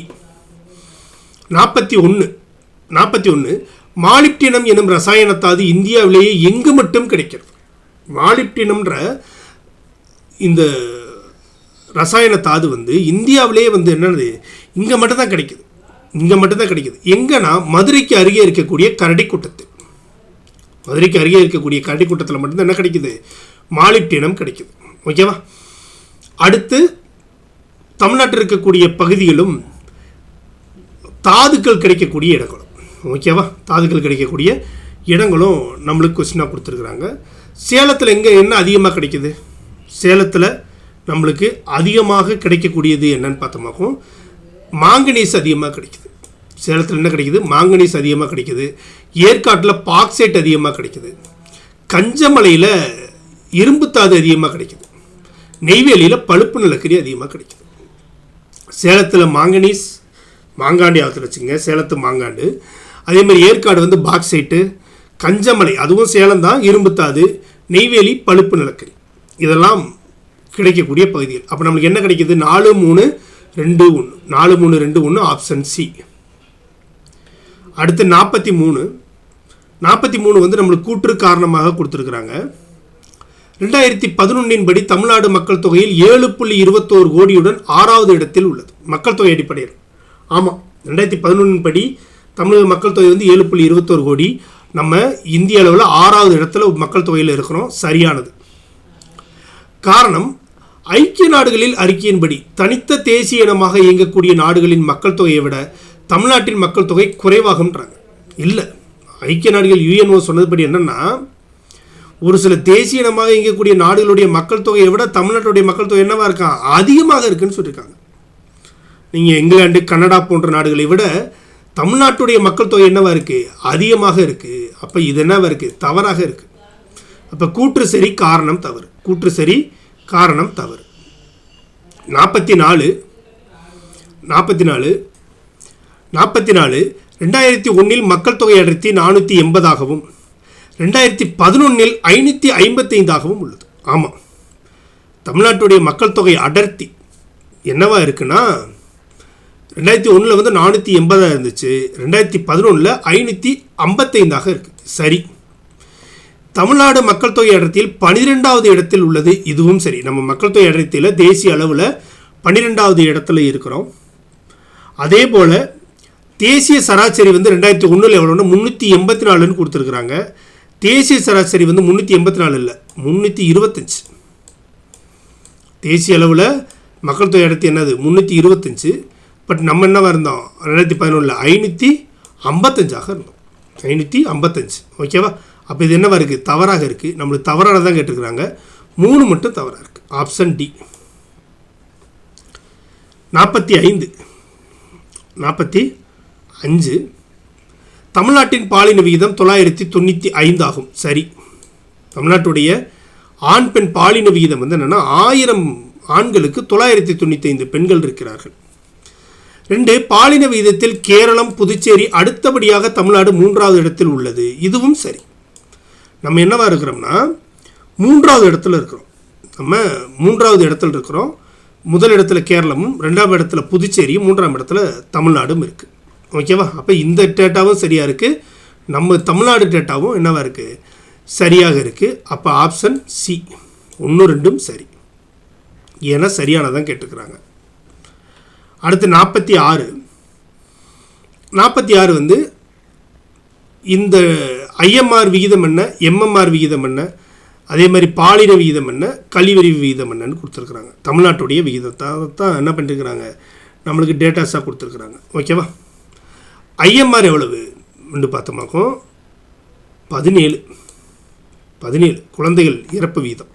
41 மாலிப்டினம் எனும் ரசாயனத்தாது இந்தியாவிலேயே எங்கு மட்டும் கிடைக்கிறது. மாலிப்டினம்ன்ற இந்த ரசாயனத்தாது வந்து இந்தியாவிலேயே வந்து என்னது இங்கே மட்டும்தான் கிடைக்குது. எங்கன்னா மதுரைக்கு அருகே இருக்கக்கூடிய கரடிக்குட்டத்தில். மதுரைக்கு அருகே இருக்கக்கூடிய கரடிக்குட்டத்தில் மட்டும்தான் என்ன கிடைக்குது, மாலிப்டினம் கிடைக்குது. ஓகேவா. அடுத்து தமிழ்நாட்டில் இருக்கக்கூடிய பகுதிகளும் தாதுக்கள் கிடைக்கக்கூடிய இடங்களும். ஓகேவா. தாதுக்கள் கிடைக்கக்கூடிய இடங்களும் நம்மளுக்கு கொஸ்டினாக கொடுத்துருக்குறாங்க. சேலத்தில் என்ன அதிகமாக கிடைக்குது, சேலத்தில் நம்மளுக்கு அதிகமாக கிடைக்கக்கூடியது என்னன்னு பார்த்தோமாக்கும் மாங்கனீஸ் அதிகமாக கிடைக்குது. சேலத்தில் என்ன கிடைக்குது, மாங்கனீஸ் அதிகமாக கிடைக்குது. ஏற்காட்டில் பாக்சைட் அதிகமாக கிடைக்குது. கஞ்சமலையில் இரும்புத்தாது அதிகமாக கிடைக்குது. நெய்வேலியில் பழுப்பு நிலக்கரி அதிகமாக கிடைக்குது. சேலத்தில் மாங்கனீஸ், மாங்காண்டி ஆற்றுல வச்சுங்க, சேலத்து மாங்காண்டு. அதேமாதிரி ஏற்காடு வந்து பாக்சைட்டு, கஞ்சமலை அதுவும் சேலம் தான், இரும்புத்தாது, நெய்வேலி பழுப்பு நிலக்கரி, இதெல்லாம் கிடைக்கக்கூடிய பகுதிகள். அப்போ நம்மளுக்கு என்ன கிடைக்கிது, 4, 3, 2, 1. 4, 3, 2, 1 ஆப்ஷன் சி. அடுத்து 43 வந்து நம்மளுக்கு கூற்று காரணமாக கொடுத்துருக்குறாங்க. 2011 படி தமிழ்நாடு மக்கள் தொகையில் 7.21 கோடியுடன் 6வது இடத்தில் உள்ளது. மக்கள் தொகை அடிப்படையில். ஆமாம், 2011 படி தமிழக மக்கள் தொகை வந்து 7.21 கோடி. நம்ம இந்திய அளவில் 6வது இடத்துல மக்கள் தொகையில் இருக்கிறோம். சரியானது. காரணம், ஐக்கிய நாடுகளில் அறிக்கையின்படி தனித்த தேசிய இனமாக இயங்கக்கூடிய நாடுகளின் மக்கள் தொகையை விட தமிழ்நாட்டின் மக்கள் தொகை குறைவாகன்றாங்க. இல்லை, ஐக்கிய நாடுகள் யுஎன்ஓ சொன்னதுபடி என்னென்னா, ஒரு சில தேசிய இனமாக இயங்கக்கூடிய நாடுகளுடைய மக்கள் தொகையை விட தமிழ்நாட்டுடைய மக்கள் தொகை என்னவா இருக்கா, அதிகமாக இருக்குன்னு சொல்லியிருக்காங்க. நீங்கள் இங்கிலாந்து, கனடா போன்ற நாடுகளை விட தமிழ்நாட்டுடைய மக்கள் தொகை என்னவா இருக்குது, அதிகமாக இருக்குது. அப்போ இது என்னவா இருக்குது, தவறாக இருக்குது. அப்போ கூற்று சரி, காரணம் தவறு. கூற்று சரி, காரணம் தவறு. 44 2001 மக்கள் தொகை அடர்த்தி 480ஆகவும் 2011 555ஆகவும் உள்ளது. ஆமாம், தமிழ்நாட்டுடைய மக்கள் தொகை அடர்த்தி என்னவா இருக்குன்னா 2001 வந்து 480 இருந்துச்சு, 2011 555ஆக இருக்குது. சரி. தமிழ்நாடு மக்கள் தொகை அடர்த்தியில் 12வது இடத்தில் உள்ளது. இதுவும் சரி. நம்ம மக்கள் தொகை அடர்த்தியில் தேசிய அளவில் 12வது இடத்துல இருக்கிறோம். அதே போல் தேசிய சராசரி வந்து 2001 எவ்வளோன்னா 384ன்னு கொடுத்துருக்குறாங்க. தேசிய சராசரி வந்து 384 இல்லை, 325. தேசிய அளவில் மக்கள் தொகை அடர்த்தி என்னது 325. பட் நம்ம என்னவாக இருந்தோம் 2011 555 இருந்தோம், 555. ஓகேவா? அப்போ இது என்னவா இருக்குது, தவறாக இருக்குது. நம்மளுக்கு தவறான தான் கேட்டுருக்குறாங்க. 3 மட்டும் தவறாக இருக்குது. Option D. 45 தமிழ்நாட்டின் பாலின விகிதம் 995 ஆகும். சரி. தமிழ்நாட்டுடைய ஆண் பெண் பாலின விகிதம் வந்து என்னென்னா 1000 ஆண்களுக்கு 995 பெண்கள் இருக்கிறார்கள். 2 பாலின விகிதத்தில் கேரளம் புதுச்சேரி அடுத்தபடியாக தமிழ்நாடு 3வது இடத்தில் உள்ளது. இதுவும் சரி. நம்ம என்னவா இருக்கிறோம்னா 3வது இடத்துல இருக்கிறோம். நம்ம 3வது இடத்துல இருக்கிறோம். முதல் இடத்துல கேரளமும், 2ஆம் இடத்துல புதுச்சேரியும், 3ஆம் இடத்துல தமிழ்நாடும் இருக்குது. ஓகேவா? அப்போ இந்த டேட்டாவும் சரியாக இருக்குது, நம்ம தமிழ்நாடு டேட்டாவும் என்னவா இருக்குது, சரியாக இருக்குது. அப்போ ஆப்ஷன் சி 1, 2ம் சரி. ஏன்னா சரியானதான் கேட்டுக்கிறாங்க. அடுத்து 46 வந்து இந்த ஐஎம்ஆர் விகிதம் என்ன, எம்எம்ஆர் விகிதம் என்ன, அதே மாதிரி பாலின விகிதம் என்ன, கல்வியறிவு விகிதம் என்னன்னு கொடுத்துருக்குறாங்க. தமிழ்நாட்டுடைய விகிதத்தை தான் என்ன பண்ணிருக்கிறாங்க, நம்மளுக்கு டேட்டாஸாக கொடுத்துருக்குறாங்க. ஓகேவா? ஐஎம்ஆர் எவ்வளவு என்று பார்த்தோமாக்கும் 17 குழந்தைகள் இறப்பு வீதம்.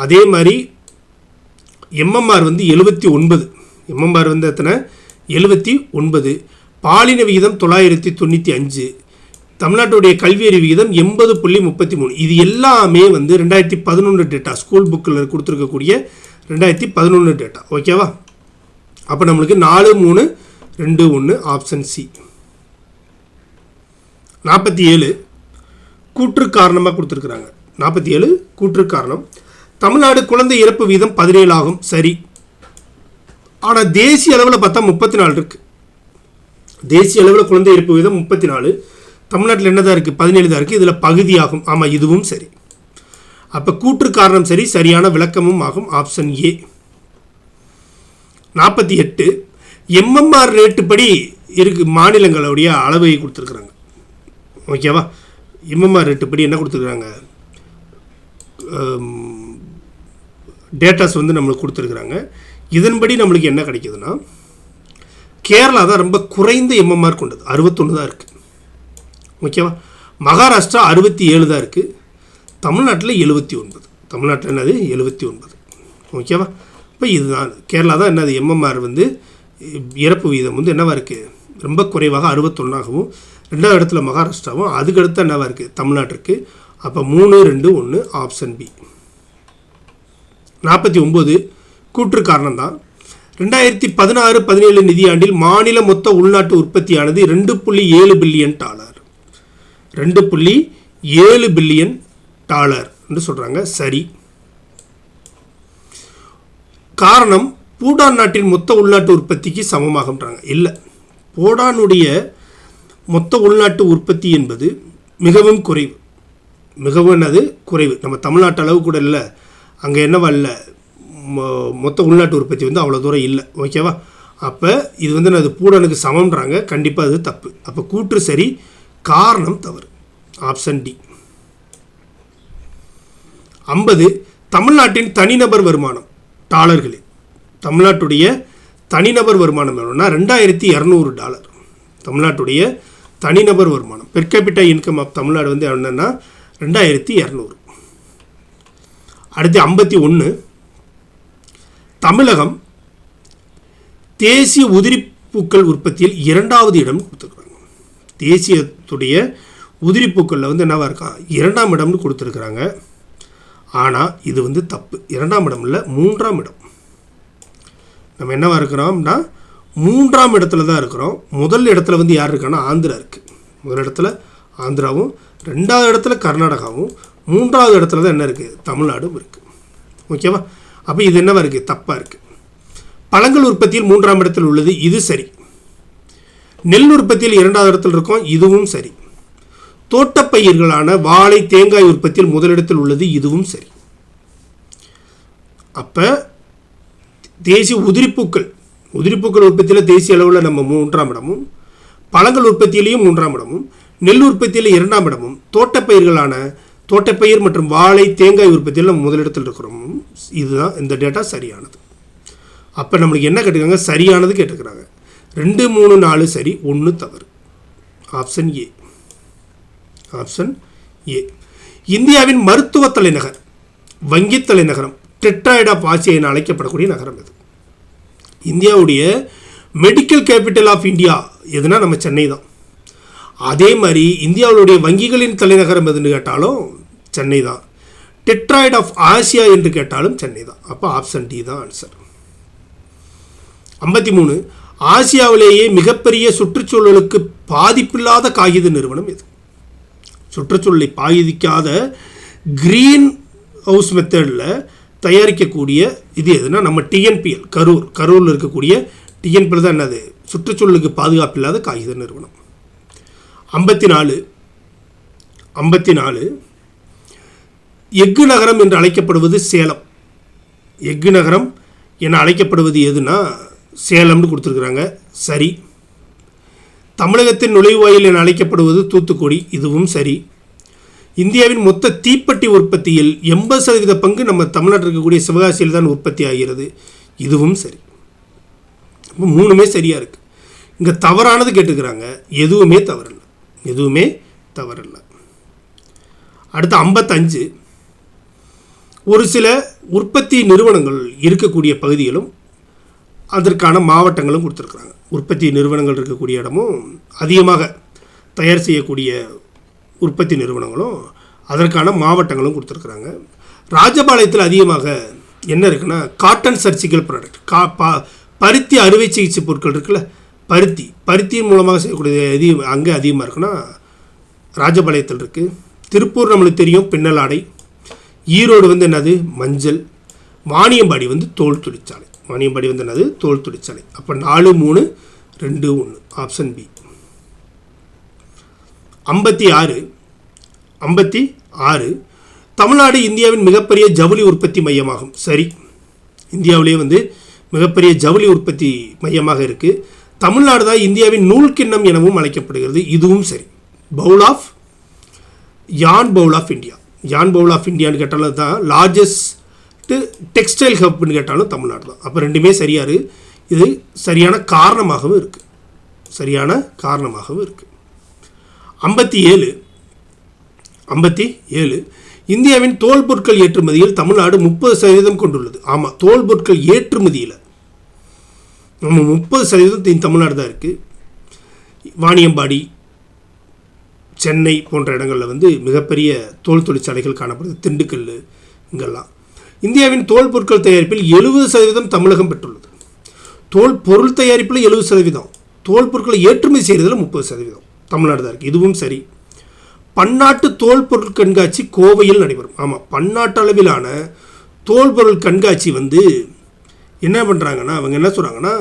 அதே மாதிரி எம்எம்ஆர் வந்து 79. எம்எம்ஆர் வந்து எத்தனை, 79. பாலின விகிதம் 995. தமிழ்நாட்டுடைய கல்வியறிவு விகிதம் 80.33. இது எல்லாமே வந்து 2011 டேட்டா, ஸ்கூல் புக்கில் கொடுத்துருக்கக்கூடிய 2011 டேட்டா. ஓகேவா? அப்போ நம்மளுக்கு 4, 3, 2, 1 ஆப்ஷன் சி. 47 கூற்று காரணமாக கொடுத்துருக்குறாங்க. 47 கூற்று காரணம். தமிழ்நாடு குழந்தை இறப்பு வீதம் 17 ஆகும். சரி. ஆனால் தேசிய அளவில் பார்த்தா 34 இருக்குது. தேசிய அளவில் குழந்தை இறப்பு வீதம் 34. தமிழ்நாட்டில் என்னதான் இருக்குது, 17 தான் இருக்குது. இதில் பகுதியாகும். ஆமாம், இதுவும் சரி. அப்போ கூற்று காரணம் சரி, சரியான விளக்கமும் ஆகும். Option A. 48 எம்எம்ஆர் ரேட்டுப்படி இருக்கு மாநிலங்களுடைய அளவை கொடுத்துருக்குறாங்க. ஓகேவா? எம்எம்ஆர் ரேட்டுப்படி என்ன கொடுத்துருக்குறாங்க, டேட்டாஸ் வந்து நம்மளுக்கு கொடுத்துருக்குறாங்க. இதன்படி நம்மளுக்கு என்ன கிடைக்குதுன்னா, கேரளா தான் ரொம்ப குறைந்த எம்எம்ஆர் கொண்டது, 61 தான் இருக்குது. ஓகேவா? மகாராஷ்டிரா 67 தான் இருக்குது. தமிழ்நாட்டில் 79. தமிழ்நாட்டில் என்னது 79. ஓகேவா? இப்போ இதுதான் கேரளா தான் என்னது எம்எம்ஆர் வந்து இறப்பு வீதம் வந்து என்னவா இருக்குது, ரொம்ப குறைவாக 61ஆகவும், 2வது இடத்துல மகாராஷ்டிராவும், அதுக்கடுத்து என்னவா இருக்குது தமிழ்நாடு இருக்குது. அப்போ 3, 2, 1 ஆப்ஷன் பி. 49 கூற்று காரணம் தான். 2016-17 நிதியாண்டில் மாநில மொத்த உள்நாட்டு உற்பத்தியானது $2.7 பில்லியன். $2.7 பில்லியன் என்று சொல்கிறாங்க. சரி. காரணம் பூடான் நாட்டின் மொத்த உள்நாட்டு உற்பத்திக்கு சமமாகன்றாங்க. இல்லை, பூடானுடைய மொத்த உள்நாட்டு உற்பத்தி என்பது மிகவும் குறைவு. மிகவும் என்னது குறைவு. நம்ம தமிழ்நாட்டு அளவு கூட இல்லை. அங்கே என்னவா இல்லை, மொத்த உள்நாட்டு உற்பத்தி வந்து அவ்வளோ தூரம் இல்லை. ஓகேவா? அப்போ இது வந்து அது பூடானுக்கு சமம்ன்றாங்க. கண்டிப்பாக அது தப்பு. அப்போ கூற்று சரி, காரணம் தவறு. Option D. 50 தமிழ்நாட்டின் தனிநபர் வருமானம் டாலர்களில். தமிழ்நாட்டுடைய தனிநபர் வருமானம் எவ்வளோன்னா $2200. தமிழ்நாட்டுடைய தனிநபர் வருமானம் per capita income of Tamil Nadu வந்து என்னென்னா 2200. அடுத்து 51 தமிழகம் தேசிய உதிரிப்பூக்கள் உற்பத்தியில் 2வது இடம் கொடுத்துருக்குறாங்க. தேசியத்துடைய உதிரிப்பூக்களில் வந்து என்னவா இருக்கான், 2ஆம் இடம்னு கொடுத்துருக்குறாங்க. ஆனால் இது வந்து தப்பு. 2ஆம் இடம் இல்லை, 3ஆம் இடம். நம்ம என்னவா இருக்கிறோம்னா 3ஆம் இடத்துல தான் இருக்கிறோம். முதல் இடத்துல வந்து யார் இருக்கான்னா ஆந்திரா இருக்குது. முதல் இடத்துல ஆந்திராவும், 2வது இடத்துல கர்நாடகாவும், 3வது இடத்துல தான் என்ன இருக்குது, தமிழ்நாடும் இருக்குது. ஓகேவா? அப்போ இது என்னவா இருக்குது, தப்பாக இருக்குது. பழங்கள் உற்பத்தியில் 3ஆம் இடத்தில் உள்ளது, இது சரி. நெல் உற்பத்தியில் 2வது இடத்தில் இருக்கும், இதுவும் சரி. தோட்டப்பயிர்களான வாழை, தேங்காய் உற்பத்தியில் முதலிடத்தில் உள்ளது, இதுவும் சரி. அப்போ தேசிய உதிரிப்பூக்கள் உற்பத்தியில் தேசிய அளவில் நம்ம 3ஆம் இடமும், பழங்கள் உற்பத்தியிலையும் 3ஆம் இடமும், நெல் உற்பத்தியில் 2ஆம் இடமும், தோட்டப்பயிர்களான தோட்டப்பயிர் மற்றும் வாழை தேங்காய் உற்பத்தியில் நம்ம முதலிடத்தில் இருக்கிறோம். இதுதான் இந்த டேட்டா சரியானது. அப்போ நம்மளுக்கு என்ன கேட்டுக்கிறாங்க? சரியானது கேட்டுக்கிறாங்க. 2, 3, 4 சரி, 1 தவறு. Option A. Option A. இந்தியாவின் மருத்துவ தலைநகர், வங்கி தலைநகரம், டெட்ராய்ட் ஆஃப் ஆசியா என அழைக்கப்படக்கூடிய நகரம் இது. இந்தியாவுடைய மெடிக்கல் கேபிட்டல் ஆஃப் இந்தியா எதுனா நம்ம சென்னை தான். அதே மாதிரி இந்தியாவுடைய வங்கிகளின் தலைநகரம் எதுன்னு கேட்டாலும் சென்னை தான். டெட்ராய்ட் ஆஃப் ஆசியா என்று கேட்டாலும் சென்னை தான். அப்போ ஆப்ஷன் டி தான் ஆன்சர். 53. ஆசியாவிலேயே மிகப்பெரிய சுற்றுச்சூழலுக்கு பாதிப்பில்லாத காகித நிறுவனம் எது? சுற்றுச்சூழலை பாதிக்காத கிரீன் ஹவுஸ் மெத்தடில் தயாரிக்கக்கூடிய இது எதுனா நம்ம டிஎன்பிஎல் கரூரில் இருக்கக்கூடிய டிஎன்பிஎல் தான். என்னது? சுற்றுச்சூழலுக்கு பாதுகாப்பு இல்லாத காகித நிறுவனம். 54. எஃகு நகரம் என்று அழைக்கப்படுவது சேலம். எஃகு நகரம் என அழைக்கப்படுவது எதுனா சேலம்னு கொடுத்துருக்குறாங்க. சரி. தமிழகத்தின் நுழைவாயில் என அழைக்கப்படுவது தூத்துக்குடி. இதுவும் சரி. இந்தியாவின் மொத்த தீப்பெட்டி உற்பத்தியில் 80% பங்கு நம்ம தமிழ்நாட்டில் இருக்கக்கூடிய சிவகாசியில் தான் உற்பத்தி ஆகிறது. இதுவும் சரி. 3மே சரியாக இருக்குது. இங்கே தவறானது கேட்டுக்கிறாங்க. எதுவுமே தவறில்லை. எதுவுமே தவறில்லை. அடுத்து 55. ஒரு சில உற்பத்தி நிறுவனங்கள் இருக்கக்கூடிய பகுதிகளும் அதற்கான மாவட்டங்களும் கொடுத்துருக்குறாங்க. உற்பத்தி நிறுவனங்கள் இருக்கக்கூடிய இடமும் அதிகமாக தயார் செய்யக்கூடிய உற்பத்தி நிறுவனங்களும் அதற்கான மாவட்டங்களும் கொடுத்துருக்குறாங்க. ராஜபாளையத்தில் அதிகமாக என்ன இருக்குன்னா காட்டன் சர்ஜிக்கல் ப்ராடக்ட், பருத்தி அறுவை சிகிச்சை பொருட்கள் இருக்குல்ல, பருத்தியின் மூலமாக செய்யக்கூடிய அங்கே அதிகமாக இருக்குன்னா ராஜபாளையத்தில் இருக்குது. திருப்பூர் நம்மளுக்கு தெரியும் பின்னலாடை. ஈரோடு வந்து என்னது? மஞ்சள். வாணியம்பாடி வந்து தோல் தொழிற்சாலை. வாணியம்பாடி வந்து என்னது? தோல் தொழிற்சாலை. அப்போ 4, 3, 2, 1 ஆப்ஷன் பி. 56. தமிழ்நாடு இந்தியாவின் மிகப்பெரிய ஜவுளி உற்பத்தி மையமாகும். சரி. இந்தியாவிலேயே வந்து மிகப்பெரிய ஜவுளி உற்பத்தி மையமாக இருக்குது. தமிழ்நாடு தான் இந்தியாவின் நூல் கிண்ணம் எனவும் அழைக்கப்படுகிறது. இதுவும் சரி. யான் பவுல் ஆஃப் இந்தியா. யான் பவுல் ஆஃப் இந்தியான்னு கேட்டாலும் தான் லார்ஜஸ்ட் டெக்ஸ்டைல் ஹப்னு கேட்டாலும் தமிழ்நாடு தான். அப்போ 2மே சரியாரு. இது சரியான காரணமாகவும் இருக்குது. 57. இந்தியாவின் தோல் பொருட்கள் ஏற்றுமதியில் தமிழ்நாடு 30% கொண்டுள்ளது. ஆமாம், தோல் பொருட்கள் ஏற்றுமதியில் நம்ம 30% தமிழ்நாடு தான் இருக்குது. வாணியம்பாடி, சென்னை போன்ற இடங்களில் வந்து மிகப்பெரிய தோல் தொழிற்சாலைகள் காணப்படுது. திண்டுக்கல் இங்கெல்லாம். இந்தியாவின் தோல் பொருட்கள் தயாரிப்பில் 70% தமிழகம் பெற்றுள்ளது. தோல் பொருள் தயாரிப்பில் 70%, தோல் பொருட்களை ஏற்றுமதி செய்கிறதுல 30% தமிழ்நாடு தான் இருக்குது. இதுவும் சரி. பன்னாட்டு தோல் பொருள் கண்காட்சி கோவையில் நடைபெறும். ஆமாம், பன்னாட்டு அளவிலான தோல் பொருள் கண்காட்சி வந்து என்ன பண்ணுறாங்கன்னா அவங்க என்ன சொல்கிறாங்கன்னா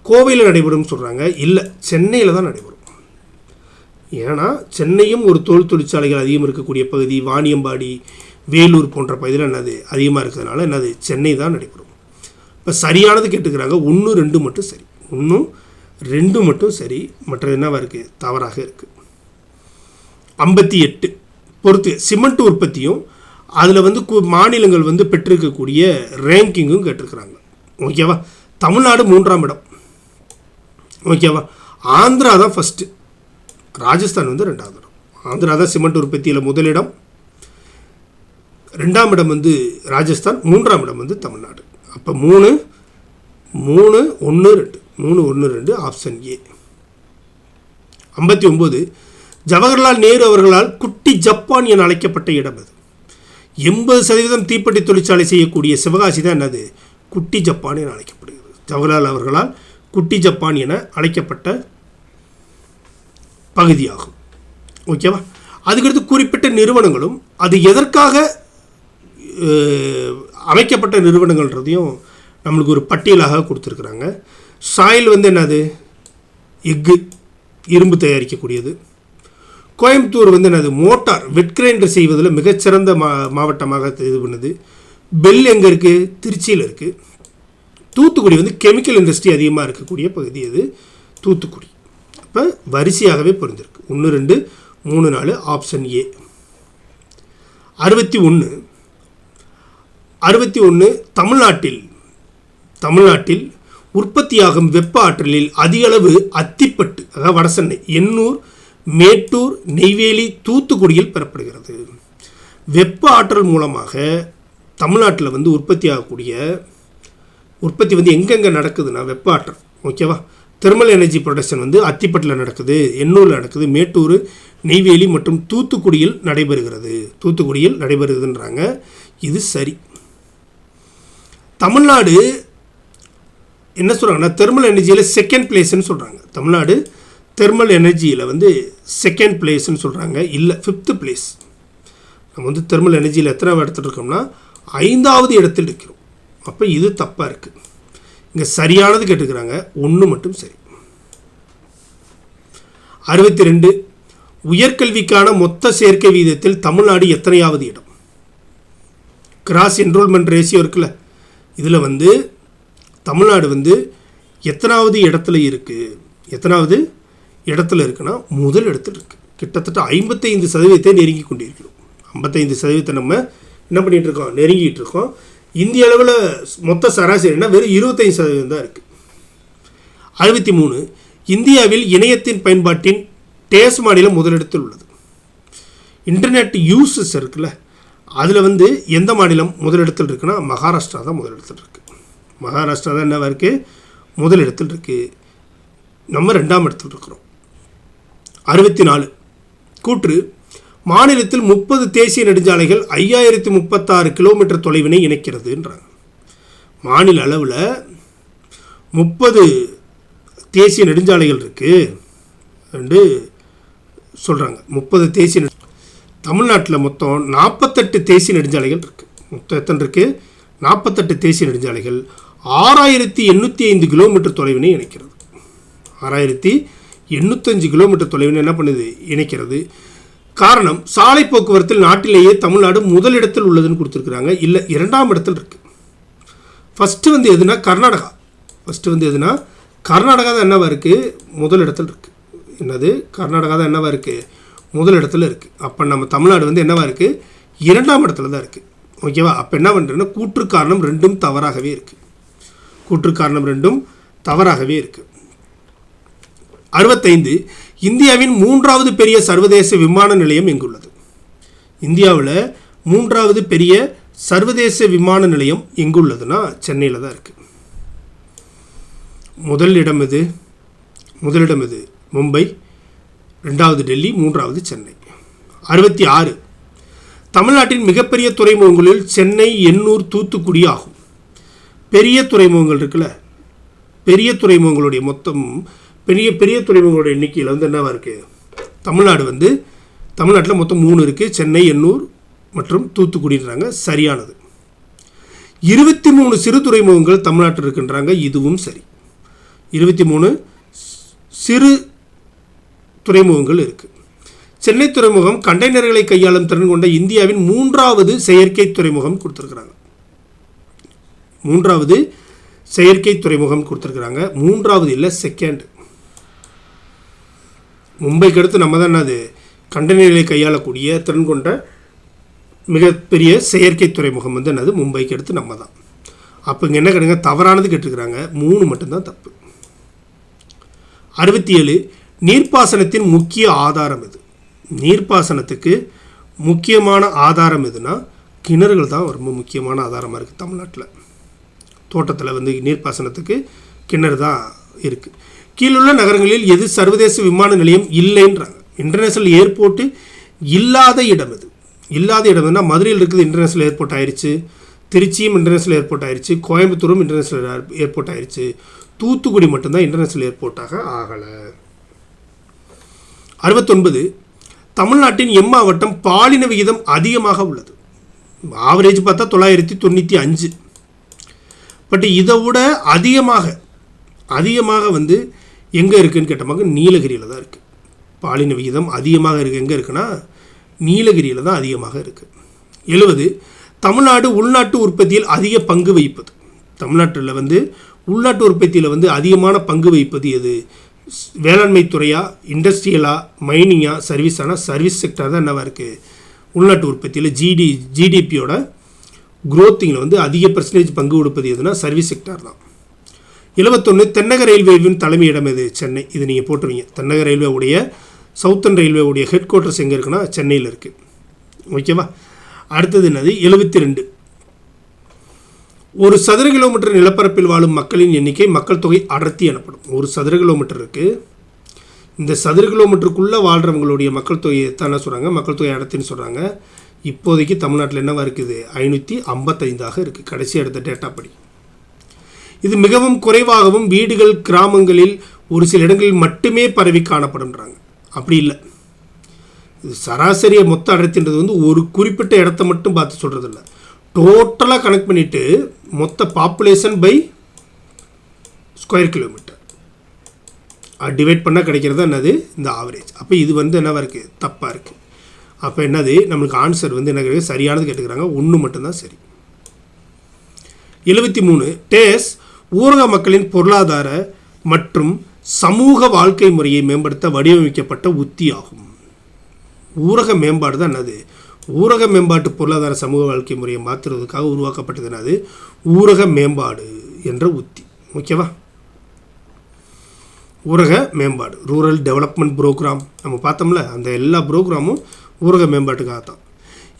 கோவையில் நடைபெறும்னு சொல்கிறாங்க. இல்லை, சென்னையில் தான் நடைபெறும். ஏன்னா சென்னையும் ஒரு தோல் தொழிற்சாலைகள் அதிகம் இருக்கக்கூடிய பகுதி. வாணியம்பாடி, வேலூர் போன்ற பகுதியில் என்னது அதிகமாக இருக்கிறதுனால என்னது சென்னை தான் நடைபெறும். இப்போ சரியானது கேட்டுக்கிறாங்க. 1, 2 மட்டும் சரி. 1, 2 மட்டும் சரி. மற்றது என்னவாக இருக்குது? தவறாக இருக்குது. 58. பொறுத்து சிமெண்ட் உற்பத்தியும் அதில் வந்து மாநிலங்கள் வந்து பெற்றிருக்கக்கூடிய ரேங்கிங்கும் கேட்டிருக்கிறாங்க. ஓகேவா? தமிழ்நாடு 3ஆம் இடம். ஓகேவா? ஆந்திரா தான் ஃபஸ்ட்டு, ராஜஸ்தான் வந்து 2ஆவது இடம். ஆந்திரா தான் சிமெண்ட் உற்பத்தியில் முதலிடம், 2ஆம் இடம் வந்து ராஜஸ்தான், 3ஆம் இடம் வந்து தமிழ்நாடு. அப்போ 3, 1, 2 ஆப்ஷன் ஏ. 59. ஜவஹர்லால் நேரு அவர்களால் குட்டி ஜப்பான் என அழைக்கப்பட்ட இடம் அது. 80% தீப்பெட்டி தொழிற்சாலை செய்யக்கூடிய சிவகாசி தான் என்னது? குட்டி ஜப்பான் என அழைக்கப்படுகிறது. ஜவஹர்லால் அவர்களால் குட்டி ஜப்பான் என அழைக்கப்பட்ட பகுதியாகும். ஓகேவா? அதுக்கடுத்து குறிப்பிட்ட நிறுவனங்களும் அது எதற்காக அமைக்கப்பட்ட நிறுவனங்கள்ன்றதையும் நம்மளுக்கு ஒரு பட்டியலாக கொடுத்துருக்குறாங்க. சாயில் வந்து என்னது? எஃகு, இரும்பு தயாரிக்கக்கூடியது. கோயம்புத்தூர் வந்து என்னது? மோட்டார், வெட் கிரைண்டர் செய்வதில் மிகச்சிறந்த மாவட்டமாக இது பண்ணுது. பெல் எங்கே இருக்குது? திருச்சியில் இருக்குது. தூத்துக்குடி வந்து கெமிக்கல் இண்டஸ்ட்ரி அதிகமாக இருக்கக்கூடிய பகுதி அது தூத்துக்குடி. இப்போ வரிசையாகவே பொருந்திருக்கு. 1 2 3 4 ஆப்ஷன் ஏ. 61 தமிழ்நாட்டில் உற்பத்தியாகும் வெப்ப ஆற்றலில் அதிக அளவு அத்திப்பட்டு, அதாவது வடசென்னை, எண்ணூர், மேட்டூர், நெய்வேலி, தூத்துக்குடியில் பெறப்படுகிறது. வெப்ப ஆற்றல் மூலமாக தமிழ்நாட்டில் வந்து உற்பத்தி வந்து எங்கெங்கே நடக்குதுன்னா வெப்ப ஆற்றல், ஓகேவா, தெர்மல் எனர்ஜி ப்ரொடக்ஷன் வந்து அத்திப்பட்டில் நடக்குது, எண்ணூரில் நடக்குது, மேட்டூர், நெய்வேலி மற்றும் தூத்துக்குடியில் நடைபெறுகிறதுன்றாங்க. இது சரி. தமிழ்நாடு என்ன சொல்கிறாங்கன்னா தெர்மல் எனர்ஜியில் செகண்ட் பிளேஸ்ன்னு சொல்கிறாங்க. தமிழ்நாடு தெர்மல் எனர்ஜியில் வந்து செகண்ட் பிளேஸ்ன்னு சொல்கிறாங்க. இல்லை, 5th பிளேஸ். நம்ம வந்து தெர்மல் எனர்ஜியில் எத்தனாவது இடத்துல இருக்கோம்னா 5வது இடத்தில் இருக்கிறோம். அப்போ இது தப்பாக இருக்குது. இங்கே சரியானது கேட்டுக்கிறாங்க, 1 மட்டும் சரி. 62 உயர்கல்விக்கான மொத்த சேர்க்கை வீதத்தில் தமிழ்நாடு எத்தனையாவது இடம்? கிராஸ் என்ரோல்மெண்ட் ரேஷியோ இருக்குல்ல, இதில் வந்து தமிழ்நாடு வந்து எத்தனாவது இடத்துல இருக்குன்னா முதல் இடத்துல இருக்குது. கிட்டத்தட்ட 55% நெருங்கி கொண்டிருக்கிறோம். 55% நம்ம என்ன பண்ணிகிட்டு இருக்கோம், நெருங்கிட்டு இருக்கோம். இந்திய அளவில் மொத்த சராசரினா வெறும் 25% தான் இருக்குது. 63 இந்தியாவில் இணையத்தின் பயன்பாட்டின் டேஸ் மாநிலம் முதலிடத்தில் உள்ளது. இன்டர்நெட் யூசஸ் இருக்குல்ல, அதில் வந்து எந்த மாநிலம் முதலிடத்தில் இருக்குன்னா மகாராஷ்டிரா தான் முதலிடத்தில் இருக்குது. மகாராஷ்டிரா தான் என்னவா இருக்குது, முதலிடத்தில் இருக்குது. நம்ம 2ஆம் இடத்தில் இருக்கிறோம். 64 கூற்று மாநிலத்தில் 30 தேசிய நெடுஞ்சாலைகள் 5036 கிலோமீட்டர் தொலைவினை இணைக்கிறதுன்றாங்க. மாநில அளவில் 30 தேசிய நெடுஞ்சாலைகள் இருக்குது சொல்கிறாங்க. 30 தேசிய தமிழ்நாட்டில் மொத்தம் 48 தேசிய நெடுஞ்சாலைகள் இருக்குது. மொத்தம் எத்தனை இருக்குது? 48 தேசிய நெடுஞ்சாலைகள் 6805 கிலோமீட்டர் தொலைவினை இணைக்கிறது. 6805 கிலோமீட்டர் தொலைவினை என்ன பண்ணுது, இணைக்கிறது. காரணம், சாலை போக்குவரத்தில் நாட்டிலேயே தமிழ்நாடு முதலிடத்தில் உள்ளதுன்னு கொடுத்துருக்குறாங்க. இல்லை, 2ஆம் இடத்தில் இருக்குது. ஃபஸ்ட்டு வந்து எதுனா கர்நாடகா தான் என்னவா இருக்குது, முதலிடத்தில் இருக்குது. என்னது, கர்நாடகா தான் என்னவா இருக்குது, முதலிடத்தில் இருக்குது. அப்போ நம்ம தமிழ்நாடு வந்து என்னவா இருக்குது, 2ஆம் இடத்துல தான் இருக்குது. ஓகேவா? அப்போ என்ன பண்ணுறேன்னா கூற்று காரணம் ரெண்டும் தவறாகவே இருக்குது. 65 இந்தியாவின் 3வது பெரிய சர்வதேச விமான நிலையம் எங்குள்ளது? இந்தியாவில் 3வது பெரிய சர்வதேச விமான நிலையம் எங்குள்ளதுன்னா சென்னையில் தான் இருக்குது. முதலிடம் எது? மும்பை, 2வது டெல்லி, 3வது சென்னை. 66 தமிழ்நாட்டின் மிகப்பெரிய துறைமுகங்களில் சென்னை, எண்ணூர், தூத்துக்குடி ஆகும். பெரிய துறைமுகங்கள் இருக்குல்ல, பெரிய துறைமுகங்களுடைய மொத்தம் பெரிய துறைமுகங்களுடைய எண்ணிக்கையில் வந்து என்னவா இருக்குது, தமிழ்நாட்டில் மொத்தம் 3 இருக்குது. சென்னை, எண்ணூர் மற்றும் தூத்துக்குடின்றாங்க. சரியானது. 23 சிறு துறைமுகங்கள் தமிழ்நாட்டில் இருக்குன்றாங்க. இதுவும் சரி. 23 சிறு துறைமுகங்கள் இருக்குது. சென்னை துறைமுகம் கண்டெய்னர்களை கையாளும் திறன் கொண்ட இந்தியாவின் 3வது செயற்கை துறைமுகம் கொடுத்துருக்குறாங்க. 3வது செயற்கை துறைமுகம் கொடுத்துருக்குறாங்க. 3வது இல்லை, செகண்ட். மும்பைக்கு அடுத்து நம்ம தான் என்னது, கண்டெய்னர்களை கையாளக்கூடிய திறன் கொண்ட மிகப்பெரிய செயற்கை துறைமுகம் வந்து என்னது, மும்பைக்கு அடுத்து நம்ம தான். அப்போ இங்கே என்ன கேட்டுங்க, தவறானது கேட்டுருக்குறாங்க. 3 மட்டும்தான் தப்பு. 67 நீர்ப்பாசனத்தின் முக்கிய ஆதாரம் எது? நீர்ப்பாசனத்துக்கு முக்கியமான ஆதாரம் எதுனா கிணறுகள் தான் ரொம்ப முக்கியமான ஆதாரமாக இருக்குது. தமிழ்நாட்டில் தோட்டத்தில் வந்து நீர்ப்பாசனத்துக்கு கிணறு தான் இருக்குது. கீழுள்ள நகரங்களில் எது சர்வதேச விமான நிலையம் இல்லைன்றாங்க. இன்டர்நேஷ்னல் ஏர்போர்ட்டு இல்லாத இடம் எது? இல்லாத இடம் எதுனா மதுரையில் இருக்குது, இன்டர்நேஷ்னல் ஏர்போர்ட் ஆயிடுச்சு. திருச்சியும் இன்டர்நேஷ்னல் ஏர்போர்ட் ஆயிடுச்சு. கோயம்புத்தூரும் இன்டர்நேஷ்னல் ஏர்போர்ட் ஆயிடுச்சு. தூத்துக்குடி மட்டும்தான் இன்டர்நேஷ்னல் ஏர்போர்ட்டாக ஆகலை. 69 தமிழ்நாட்டின் எம்மாவட்டம் பாலின விகிதம் அதிகமாக உள்ளது. ஆவரேஜ் பார்த்தா 995. பட் இதை விட அதிகமாக வந்து எங்கே இருக்குதுன்னு கேட்டமாக நீலகிரியில் தான் இருக்குது. பாலின விகிதம் அதிகமாக இருக்குது. எங்கே இருக்குன்னா நீலகிரியில் தான் அதிகமாக இருக்குது. 70 தமிழ்நாடு உள்நாட்டு உற்பத்தியில் அதிக பங்கு வகிப்பது. தமிழ்நாட்டில் வந்து உள்நாட்டு உற்பத்தியில் வந்து அதிகமான பங்கு வகிப்பது எது? வேளாண்மை துறையா, இண்டஸ்ட்ரியலா, மைனிங்கா, சர்வீஸானா சர்வீஸ் செக்டர் தான் என்னவாக இருக்குது உள்நாட்டு உற்பத்தியில் ஜிடிபியோட குரோத்திங்கில் வந்து அதிக பர்சன்டேஜ் பங்கு கொடுப்பது எதுனா சர்வீஸ் செக்டார் தான். 71 தென்னக ரயில்வேவின் தலைமையிடம் எது? சென்னை. இது நீங்கள் போட்டுருவீங்க. தென்னக ரயில்வேவுடைய சவுத்தர்ன் ரயில்வேவுடைய ஹெட் குவார்ட்டர்ஸ் எங்கே இருக்குன்னா சென்னையில் இருக்குது. ஓகேவா? அடுத்தது என்னது? 72 ஒரு சதுர கிலோமீட்டர் நிலப்பரப்பில் வாழும் மக்களின் எண்ணிக்கை மக்கள் தொகை அடர்த்தி எனப்படும். ஒரு சதுர கிலோமீட்டர் இருக்குது. இந்த சதுர கிலோமீட்டருக்குள்ளே வாழ்கிறவங்களுடைய மக்கள் தொகையை தானே சொல்கிறாங்க, மக்கள் தொகை அடர்த்தின்னு சொல்கிறாங்க. இப்போதைக்கு தமிழ்நாட்டில் என்னவா இருக்குது? 555ஆக இருக்குது கடைசி எடுத்த டேட்டா படி. இது மிகவும் குறைவாகவும் வீடுகள் கிராமங்களில் ஒரு சில இடங்களில் மட்டுமே பரவி காணப்படுன்றாங்க. அப்படி இல்லை. இது சராசரியை மொத்த அடர்த்தின்றது வந்து ஒரு குறிப்பிட்ட இடத்த மட்டும் பார்த்து சொல்கிறது இல்லை, டோட்டலாக கனெக்ட் பண்ணிவிட்டு மொத்த population by square kilometre divide பண்ணால் கிடைக்கிறது என்னது? இந்த ஆவரேஜ். அப்போ இது வந்து என்னவாக இருக்குது? தப்பாக இருக்குது. அப்போ என்னது? நம்மளுக்கு ஆன்சர் வந்து என்ன கிடையாது? சரியானது கேட்டுக்கிறாங்க. 1 மட்டும்தான் சரி. 73 டேஸ் ஊரக மக்களின் பொருளாதார மற்றும் சமூக வாழ்க்கை முறையை மேம்படுத்த வடிவமைக்கப்பட்ட உத்தி ஆகும். ஊரக மேம்பாடு தான் என்னது? ஊரக மேம்பாட்டு பொருளாதார சமூக வாழ்க்கை முறையை மாற்றுறதுக்காக உருவாக்கப்பட்டது என்னது? ஊரக மேம்பாடு என்ற உத்தி. ஓகேவா? ஊரக மேம்பாடு, ரூரல் டெவலப்மெண்ட் ப்ரோக்ராம் நம்ம பார்த்தோம்ல, அந்த எல்லா ப்ரோக்ராமும் ஊரக மேம்பாட்டுக்காக தான்.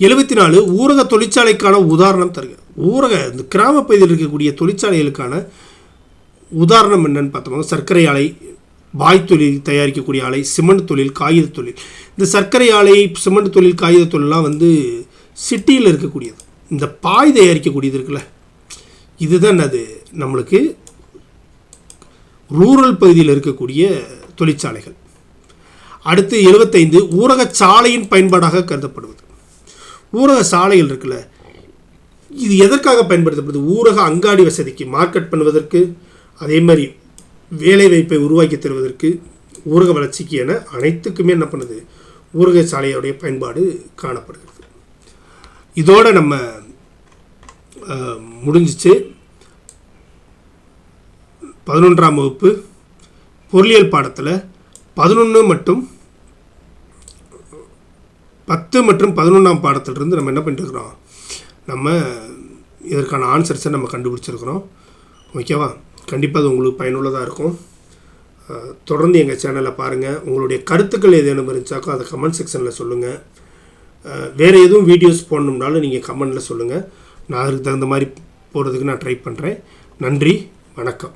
74 ஊரக தொழிற்சாலைக்கான உதாரணம் தருக. ஊரக இந்த கிராம பகுதியில் இருக்கக்கூடிய தொழிற்சாலைகளுக்கான உதாரணம் என்னன்னு பார்த்தோம்னா சர்க்கரை ஆலை, பாய் தொழில் தயாரிக்கக்கூடிய ஆலை, சிமெண்ட் தொழில், காகித தொழில். இந்த சர்க்கரை ஆலை, சிமெண்ட் தொழில், காகித தொழிலெலாம் வந்து சிட்டியில் இருக்கக்கூடியது. இந்த பாய் தயாரிக்கக்கூடியது இருக்குல்ல, இதுதான் அது நம்மளுக்கு ரூரல் பகுதியில் இருக்கக்கூடிய தொழிற்சாலைகள். அடுத்து 75 ஊரக சாலையின் பயன்பாடாக கருதப்படுவது. ஊரக சாலைகள் இருக்குல்ல, இது எதற்காக பயன்படுத்தப்படுது? ஊரக அங்காடி வசதிக்கு, மார்க்கெட் பண்ணுவதற்கு, அதே மாதிரி வேலைவாய்ப்பை உருவாக்கி தருவதற்கு, ஊரக வளர்ச்சிக்கு என அனைத்துக்குமே என்ன பண்ணுது? ஊரக சாலையோடைய பயன்பாடு காணப்படுகிறது. இதோட நம்ம முடிஞ்சிச்சு 11ஆம் வகுப்பு பொருளியல் பாடத்தில் 11 மற்றும் 10 மற்றும் 11ஆம் பாடத்திலிருந்து நம்ம என்ன பண்ணிட்டுருக்குறோம்? நம்ம இதற்கான ஆன்சர்ஸை நம்ம கண்டுபிடிச்சிருக்கிறோம். ஓகேவா? கண்டிப்பாக அது உங்களுக்கு பயனுள்ளதாக இருக்கும். தொடர்ந்து எங்கள் சேனலை பாருங்கள். உங்களுடைய கருத்துக்கள் ஏதேனும் இருந்துச்சாக்கோ அதை கமெண்ட் செக்ஷனில் சொல்லுங்கள். வேறு எதுவும் வீடியோஸ் போடணும்னாலும் நீங்கள் கமெண்டில் சொல்லுங்கள். நான் அதுக்கு தகுந்த மாதிரி போடுறதுக்கு நான் ட்ரை பண்ணுறேன். நன்றி, வணக்கம்.